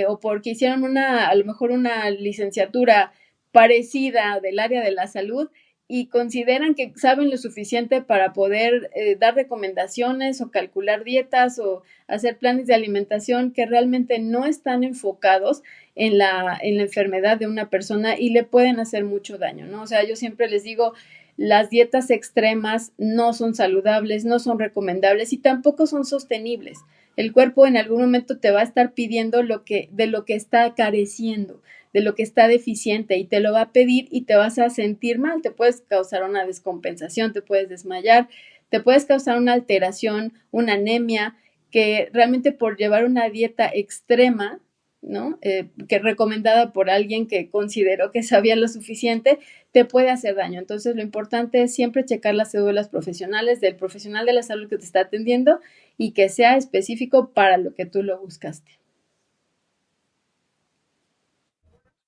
o porque hicieron a lo mejor una licenciatura parecida del área de la salud y consideran que saben lo suficiente para poder dar recomendaciones o calcular dietas o hacer planes de alimentación que realmente no están enfocados en la enfermedad de una persona y le pueden hacer mucho daño, ¿no? O sea, yo siempre les digo, las dietas extremas no son saludables, no son recomendables y tampoco son sostenibles. El cuerpo en algún momento te va a estar pidiendo de lo que está careciendo, de lo que está deficiente y te lo va a pedir y te vas a sentir mal, te puedes causar una descompensación, te puedes desmayar, te puedes causar una alteración, una anemia, que realmente por llevar una dieta extrema, ¿no? Que recomendada por alguien que consideró que sabía lo suficiente, te puede hacer daño. Entonces, lo importante es siempre checar las cédulas profesionales del profesional de la salud que te está atendiendo y que sea específico para lo que tú lo buscaste.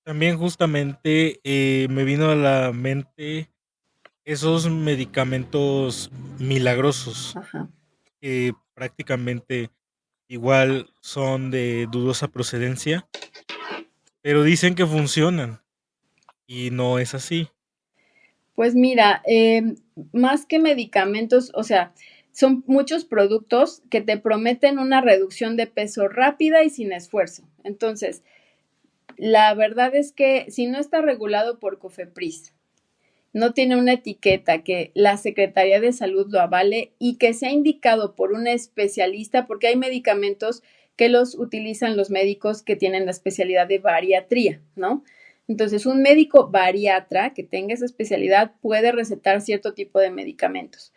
También justamente me vino a la mente esos medicamentos milagrosos Ajá. que prácticamente igual son de dudosa procedencia, pero dicen que funcionan y no es así. Pues mira, más que medicamentos, o sea, son muchos productos que te prometen una reducción de peso rápida y sin esfuerzo. Entonces, la verdad es que si no está regulado por COFEPRIS, no tiene una etiqueta que la Secretaría de Salud lo avale y que sea indicado por un especialista, porque hay medicamentos que los utilizan los médicos que tienen la especialidad de bariatría, ¿no? Entonces, un médico bariatra que tenga esa especialidad puede recetar cierto tipo de medicamentos.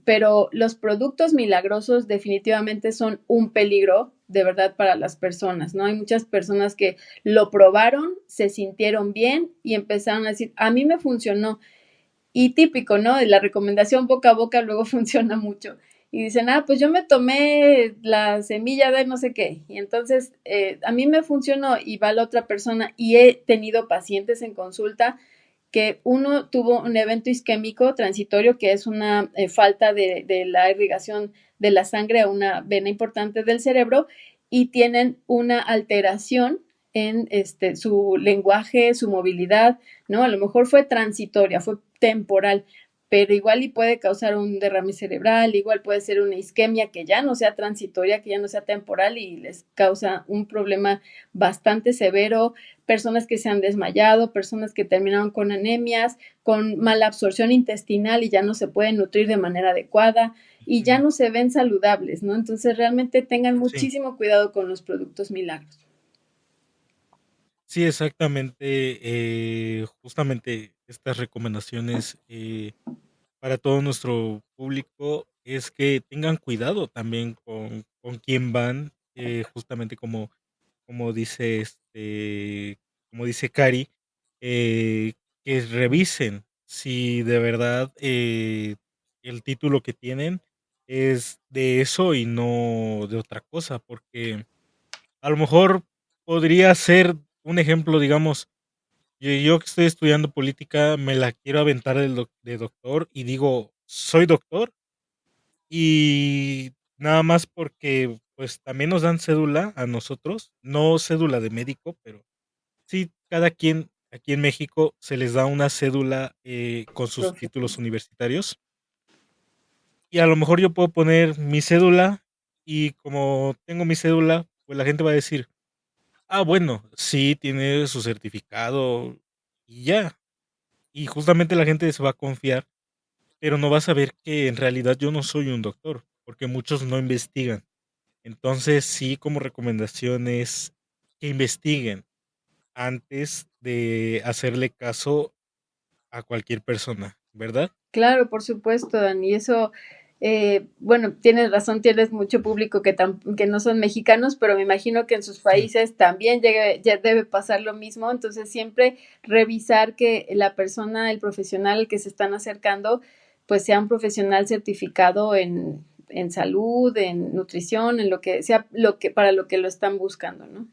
Pero los productos milagrosos definitivamente son un peligro de verdad para las personas, ¿no? Hay muchas personas que lo probaron, se sintieron bien y empezaron a decir, a mí me funcionó. Y típico, ¿no? De la recomendación boca a boca luego funciona mucho. Y dicen, pues yo me tomé la semilla de no sé qué. Y entonces a mí me funcionó y va la otra persona. Y he tenido pacientes en consulta que uno tuvo un evento isquémico transitorio, que es una falta de la irrigación de la sangre a una vena importante del cerebro, y tienen una alteración en su lenguaje, su movilidad, ¿no? A lo mejor fue transitoria, fue temporal, pero igual y puede causar un derrame cerebral, igual puede ser una isquemia que ya no sea transitoria, que ya no sea temporal y les causa un problema bastante severo, personas que se han desmayado, personas que terminaron con anemias, con mala absorción intestinal y ya no se pueden nutrir de manera adecuada y ya no se ven saludables, ¿no? Entonces realmente tengan Sí, muchísimo cuidado con los productos milagros. sí, exactamente. Justamente estas recomendaciones para todo nuestro público es que tengan cuidado también con quién van, justamente como dice como dice Cari, que revisen si de verdad el título que tienen es de eso y no de otra cosa, porque a lo mejor podría ser un ejemplo, digamos, yo que estoy estudiando política, me la quiero aventar de doctor y digo, soy doctor y nada más porque pues también nos dan cédula a nosotros, no cédula de médico, pero sí, cada quien aquí en México se les da una cédula con sus Profe. títulos universitarios y a lo mejor yo puedo poner mi cédula y como tengo mi cédula, pues la gente va a decir, ah, bueno, sí, tiene su certificado y ya. Y justamente la gente se va a confiar, pero no va a saber que en realidad yo no soy un doctor, porque muchos no investigan. Entonces, sí, como recomendación es que investiguen antes de hacerle caso a cualquier persona, ¿verdad? Claro, por supuesto, Dani. Eso, bueno, tienes razón, tienes mucho público que no son mexicanos, pero me imagino que en sus Sí, países también ya debe pasar lo mismo. Entonces, siempre revisar que la persona, el profesional al que se están acercando, pues sea un profesional certificado en salud, en nutrición, en lo que sea, para lo que lo están buscando, ¿no?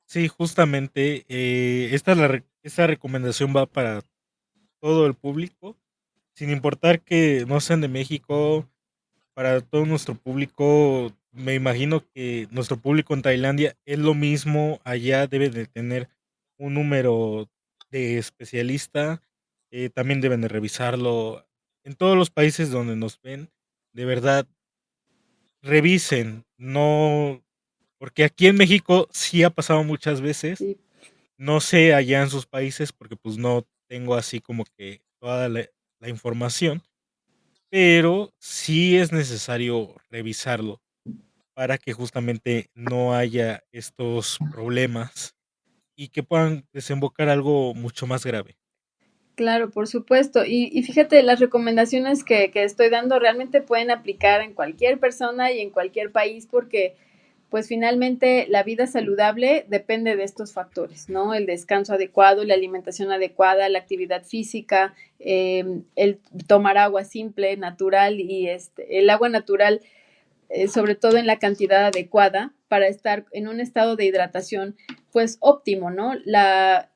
sí, justamente esta recomendación va para todo el público, sin importar que no sean de México, para todo nuestro público, me imagino que nuestro público en Tailandia es lo mismo, allá deben de tener un número de especialista, también deben de revisarlo. En todos los países donde nos ven, de verdad, revisen, no, porque aquí en México sí ha pasado muchas veces, Sí. no sé allá en sus países porque pues no tengo así como que toda la información, pero sí es necesario revisarlo para que justamente no haya estos problemas y que puedan desembocar algo mucho más grave. Claro, por supuesto. Y fíjate, las recomendaciones que estoy dando realmente pueden aplicar en cualquier persona y en cualquier país porque pues finalmente la vida saludable depende de estos factores, ¿no? El descanso adecuado, la alimentación adecuada, la actividad física, el tomar agua simple, natural y el agua natural, sobre todo en la cantidad adecuada para estar en un estado de hidratación pues óptimo, ¿no? La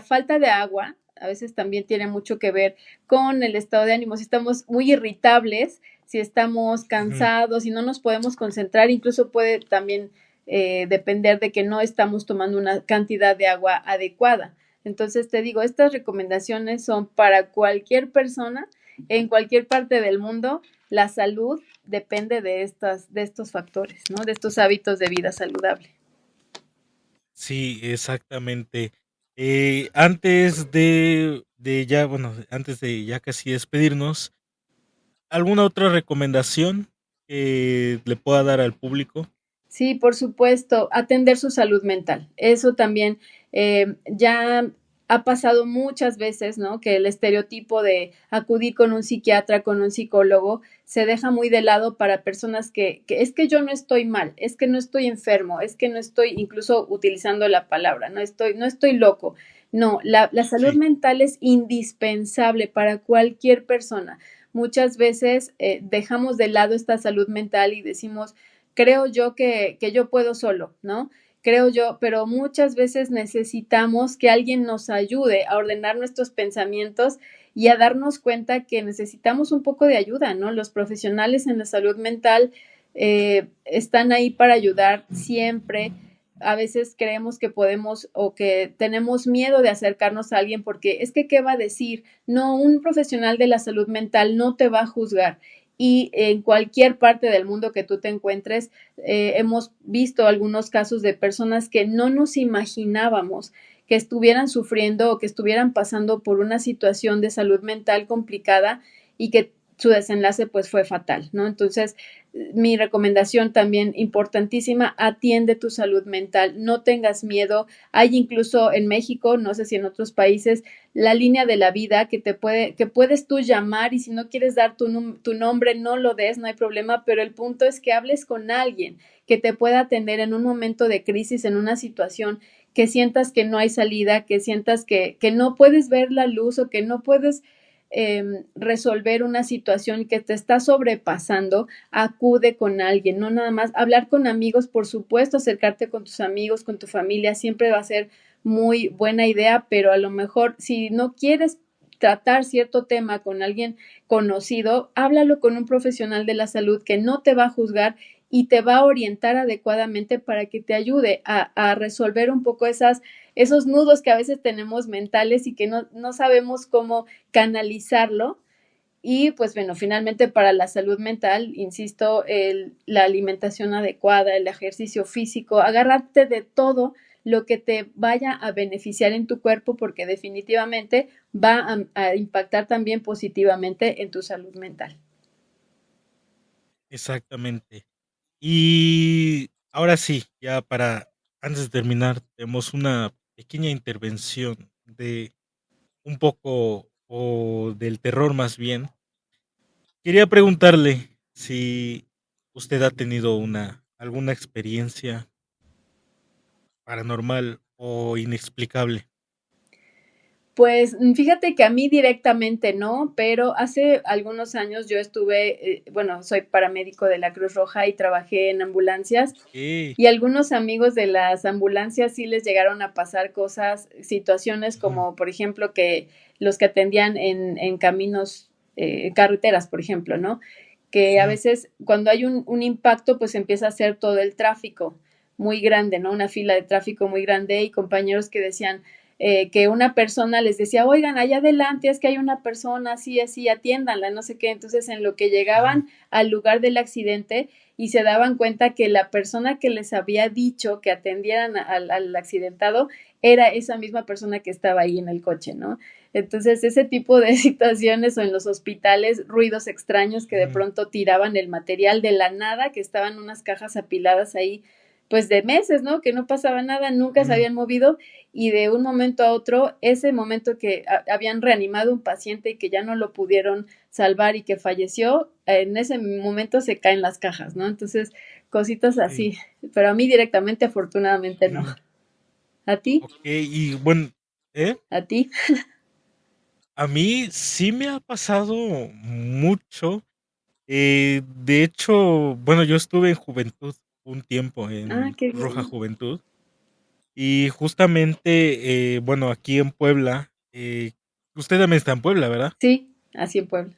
falta de agua a veces también tiene mucho que ver con el estado de ánimo. Si estamos muy irritables, si estamos Ujú. cansados, si no nos podemos concentrar, incluso puede también depender de que no estamos tomando una cantidad de agua adecuada. Entonces te digo, estas recomendaciones son para cualquier persona en cualquier parte del mundo. La salud depende de estos factores, ¿no? De estos hábitos de vida saludable. Sí, exactamente. Antes de ya, bueno, antes de ya casi despedirnos, ¿alguna otra recomendación que le pueda dar al público? Sí, por supuesto, atender su salud mental. Eso también ya ha pasado muchas veces, ¿no? Que el estereotipo de acudir con un psiquiatra, con un psicólogo, se deja muy de lado para personas que es que yo no estoy mal, es que no estoy enfermo, es que no estoy, incluso utilizando la palabra, no estoy loco. No, la salud Sí, mental es indispensable para cualquier persona. Muchas veces dejamos de lado esta salud mental y decimos, creo yo que yo puedo solo, ¿no? Creo yo, pero muchas veces necesitamos que alguien nos ayude a ordenar nuestros pensamientos y a darnos cuenta que necesitamos un poco de ayuda, ¿no? Los profesionales en la salud mental están ahí para ayudar siempre. a veces creemos que podemos o que tenemos miedo de acercarnos a alguien porque es que, ¿qué va a decir? No, un profesional de la salud mental no te va a juzgar. Y en cualquier parte del mundo que tú te encuentres, hemos visto algunos casos de personas que no nos imaginábamos que estuvieran sufriendo o que estuvieran pasando por una situación de salud mental complicada y que su desenlace pues fue fatal, ¿no? Entonces, mi recomendación también importantísima, atiende tu salud mental, no tengas miedo. Hay incluso en México, no sé si en otros países, la línea de la vida que puedes tú llamar y si no quieres dar tu nombre, no lo des, no hay problema, pero el punto es que hables con alguien que te pueda atender en un momento de crisis, en una situación que sientas que no hay salida, que sientas que no puedes ver la luz o que no puedes resolver una situación que te está sobrepasando, acude con alguien, no nada más hablar con amigos, por supuesto, acercarte con tus amigos, con tu familia, siempre va a ser muy buena idea, pero a lo mejor si no quieres tratar cierto tema con alguien conocido, háblalo con un profesional de la salud que no te va a juzgar y te va a orientar adecuadamente para que te ayude a resolver un poco esos nudos que a veces tenemos mentales y que no sabemos cómo canalizarlo. Y pues bueno, finalmente para la salud mental, insisto, la alimentación adecuada, el ejercicio físico, agarrarte de todo lo que te vaya a beneficiar en tu cuerpo porque definitivamente va a impactar también positivamente en tu salud mental. Exactamente. Y ahora sí, ya para antes de terminar, tenemos una pequeña intervención de un poco o del terror más bien. Quería preguntarle si usted ha tenido alguna experiencia paranormal o inexplicable. Pues fíjate que a mí directamente no, pero hace algunos años yo estuve, bueno, soy paramédico de la Cruz Roja y trabajé en ambulancias Okey. y algunos amigos de las ambulancias sí les llegaron a pasar cosas, situaciones Ujú, como, por ejemplo, que los que atendían en caminos, carreteras, por ejemplo, ¿no? Que a ujú. veces cuando hay un impacto, pues empieza a ser todo el tráfico muy grande, ¿no? Una fila de tráfico muy grande y compañeros que decían, que una persona les decía, oigan, allá adelante es que hay una persona así, así, atiéndanla, no sé qué. Entonces, en lo que Ujú. llegaban al lugar del accidente y se daban cuenta que la persona que les había dicho que atendieran al accidentado era esa misma persona que estaba ahí en el coche, ¿no? Entonces, ese tipo de situaciones o en los hospitales, ruidos extraños que de Ujú. pronto tiraban el material de la nada, que estaban unas cajas apiladas ahí, pues de meses, ¿no? Que no pasaba nada, nunca se Ujú. habían movido y de un momento a otro, ese momento que habían reanimado un paciente y que ya no lo pudieron salvar y que falleció, en ese momento se caen las cajas, ¿no? Entonces, cositas Okey. así, pero a mí directamente, afortunadamente, no. Ujú. ¿A ti? Okey, y bueno, ¿eh? ¿A ti? A mí sí me ha pasado mucho. De hecho, bueno, yo estuve en Juventud un tiempo, Ah, en qué Cruz Roja bien. Juventud, y justamente, bueno, aquí en Puebla, usted también está en Puebla, ¿verdad? Sí, así en Puebla.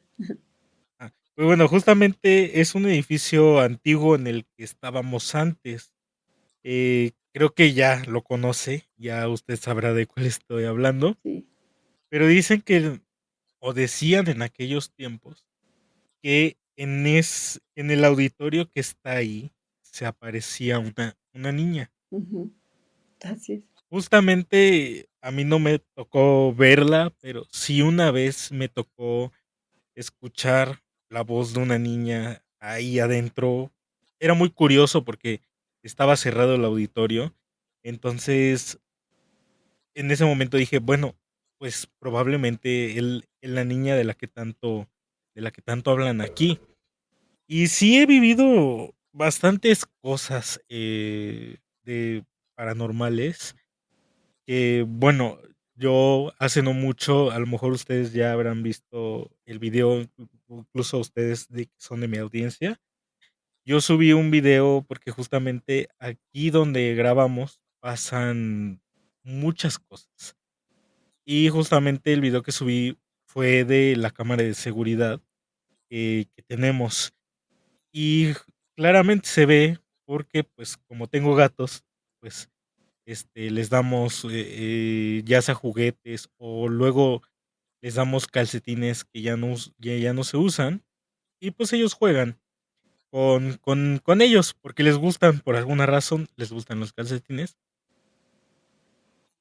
Pues bueno, justamente es un edificio antiguo en el que estábamos antes. Creo que ya lo conoce, ya usted sabrá de cuál estoy hablando, Sí. pero dicen que, o decían en aquellos tiempos, que en el auditorio que está ahí se aparecía una niña. Ujú, así es. Justamente a mí no me tocó verla, pero sí una vez me tocó escuchar la voz de una niña ahí adentro. Era muy curioso porque estaba cerrado el auditorio. Entonces, en ese momento dije, bueno, pues probablemente es la niña de la que tanto hablan aquí. Y sí he vivido bastantes cosas de paranormales. Bueno, yo hace no mucho, a lo mejor ustedes ya habrán visto el video, incluso ustedes que son de mi audiencia. Yo subí un video porque justamente aquí donde grabamos pasan muchas cosas. Y justamente el video que subí fue de la cámara de seguridad que tenemos. Y claramente se ve porque, pues, como tengo gatos, pues les damos ya sea juguetes o luego les damos calcetines que ya no se usan y pues ellos juegan con ellos porque les gustan, por alguna razón, les gustan los calcetines.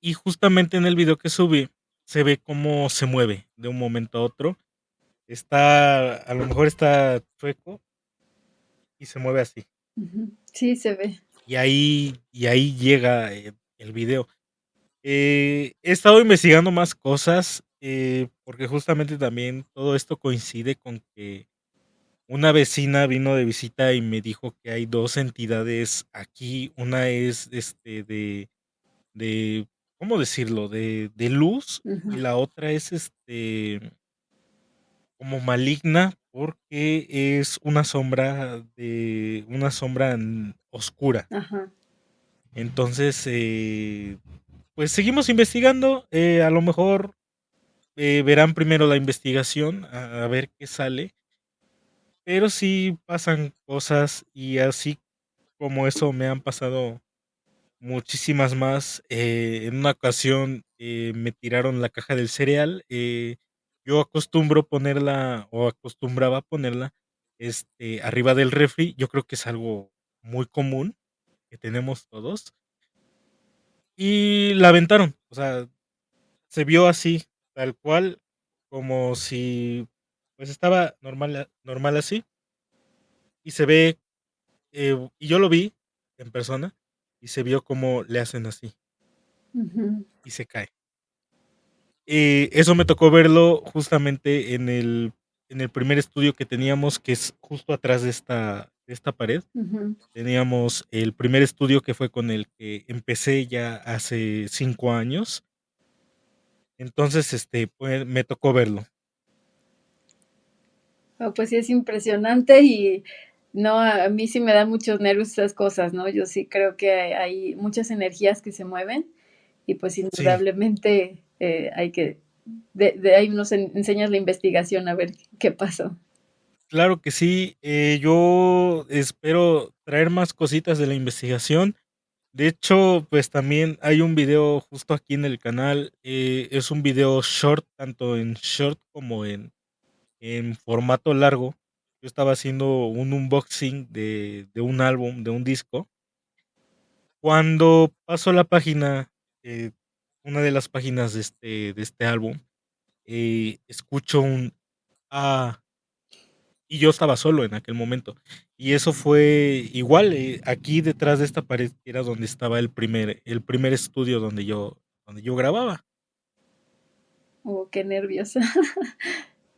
Y justamente en el video que subí se ve cómo se mueve de un momento a otro. A lo mejor está chueco y se mueve así. Sí, se ve. Y ahí llega el video. He estado investigando más cosas porque justamente también todo esto coincide con que una vecina vino de visita y me dijo que hay dos entidades aquí. Una es de ¿cómo decirlo? De luz y la otra es como maligna porque es una sombra oscura. Ajá. Entonces, pues seguimos investigando. A lo mejor verán primero la investigación a ver qué sale. Pero sí pasan cosas y así como eso me han pasado muchísimas más. En una ocasión me tiraron la caja del cereal. Yo acostumbro ponerla o acostumbraba ponerla arriba del refri. Yo creo que es algo muy común que tenemos todos. Y la aventaron. O sea, se vio así, tal cual, como si pues estaba normal así. Y se ve, y yo lo vi en persona y se vio como le hacen así y se cae. Eso me tocó verlo justamente en el primer estudio que teníamos, que es justo atrás de esta pared. Teníamos el primer estudio que fue con el que empecé ya hace 5 años. Entonces, pues, me tocó verlo. Pues sí, es impresionante y no, a mí sí me dan muchos nervios esas cosas, ¿no? Yo sí creo que hay muchas energías que se mueven y pues Sí, indudablemente hay que, ahí nos enseñas la investigación a ver qué pasó. claro que sí. Yo espero traer más cositas de la investigación. De hecho, pues también hay un video justo aquí en el canal. Es un video short, tanto en short como en formato largo. Yo estaba haciendo un unboxing de un álbum, de un disco. Cuando paso la página, eh, una de las páginas de este álbum, escucho un ah, y yo estaba solo en aquel momento. Y eso fue igual, aquí detrás de esta pared era donde estaba el primer estudio donde yo grababa. Oh, qué nerviosa.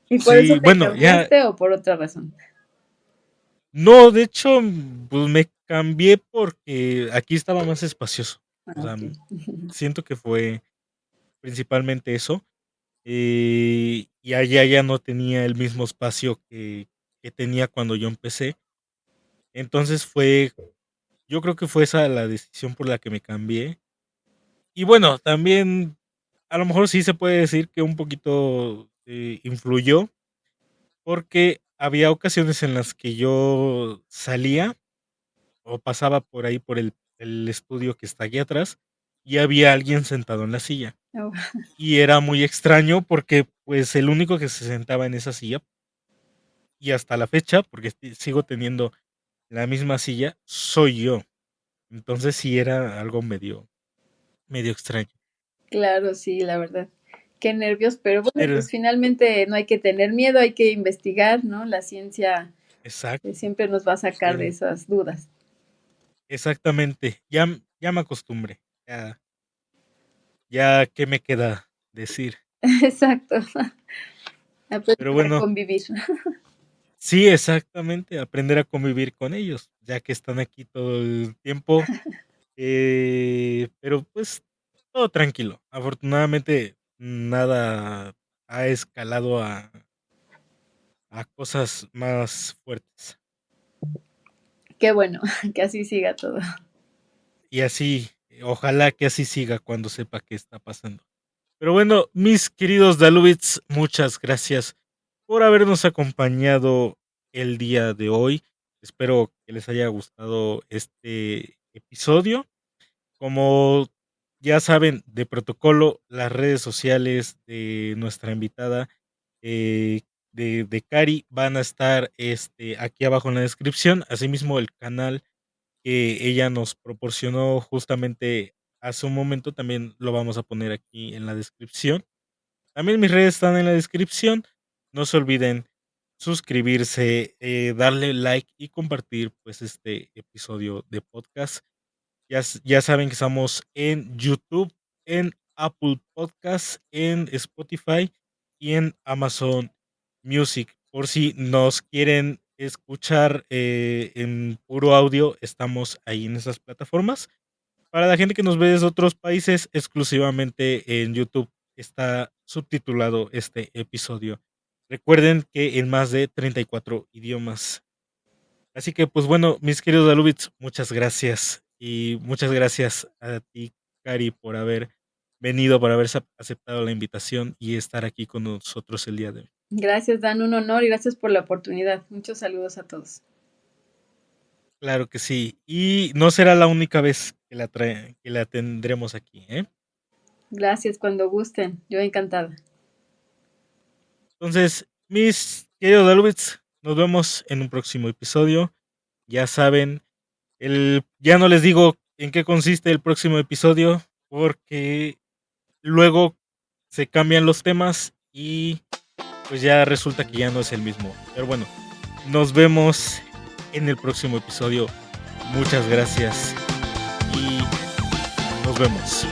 ¿Y por eso Sí, te bueno, ya, cambiaste o por otra razón? no, de hecho, pues me cambié porque aquí estaba más espacioso. O Ah, sea, ok. siento que fue principalmente eso. Y allá ya no tenía el mismo espacio que tenía cuando yo empecé. Entonces yo creo que fue esa la decisión por la que me cambié. Y bueno, también a lo mejor sí se puede decir que un poquito influyó, porque había ocasiones en las que yo salía o pasaba por ahí por el estudio que está aquí atrás y había alguien sentado en la silla. Oh, Y era muy extraño porque pues el único que se sentaba en esa silla y hasta la fecha, porque sigo teniendo la misma silla, soy yo. Entonces sí era algo medio extraño. claro, sí, la verdad. Qué nervios, pero bueno, Pero, pues finalmente no hay que tener miedo, hay que investigar, ¿no? La ciencia exacto, siempre nos va a sacar de sí, esas dudas. exactamente. Ya me acostumbré. Ya qué me queda decir. Exacto. Pero Aprender a bueno, convivir. sí, exactamente, aprender a convivir con ellos, ya que están aquí todo el tiempo. Pero pues todo tranquilo. Afortunadamente nada ha escalado a cosas más fuertes. Qué bueno, que así siga todo. Y así, ojalá que así siga cuando sepa qué está pasando. Pero bueno, mis queridos Dalubits, muchas gracias por habernos acompañado el día de hoy. Espero que les haya gustado este episodio. Como ya saben, de protocolo, las redes sociales de nuestra invitada, eh, de Cari, van a estar aquí abajo en la descripción. Asimismo, el canal que ella nos proporcionó justamente hace un momento también lo vamos a poner aquí en la descripción. También mis redes están en la descripción. No se olviden suscribirse, darle like y compartir pues este episodio de podcast. Ya saben que estamos en YouTube, en Apple Podcasts, en Spotify y en Amazon Music. Por si nos quieren escuchar en puro audio, estamos ahí en esas plataformas. Para la gente que nos ve desde otros países, exclusivamente en YouTube está subtitulado este episodio. Recuerden que en más de 34 idiomas. Así que, pues bueno, mis queridos Alubits, muchas gracias. Y muchas gracias a ti, Cari, por haber venido, por haber aceptado la invitación y estar aquí con nosotros el día de hoy. Gracias, Dan, un honor y gracias por la oportunidad. Muchos saludos a todos. Claro que sí. Y no será la única vez que la tendremos aquí, ¿eh? Gracias, cuando gusten. Yo encantada. Entonces, mis queridos Alubits, nos vemos en un próximo episodio. Ya saben, ya no les digo en qué consiste el próximo episodio, porque luego se cambian los temas y pues ya resulta que ya no es el mismo. Pero bueno, nos vemos en el próximo episodio. Muchas gracias y nos vemos.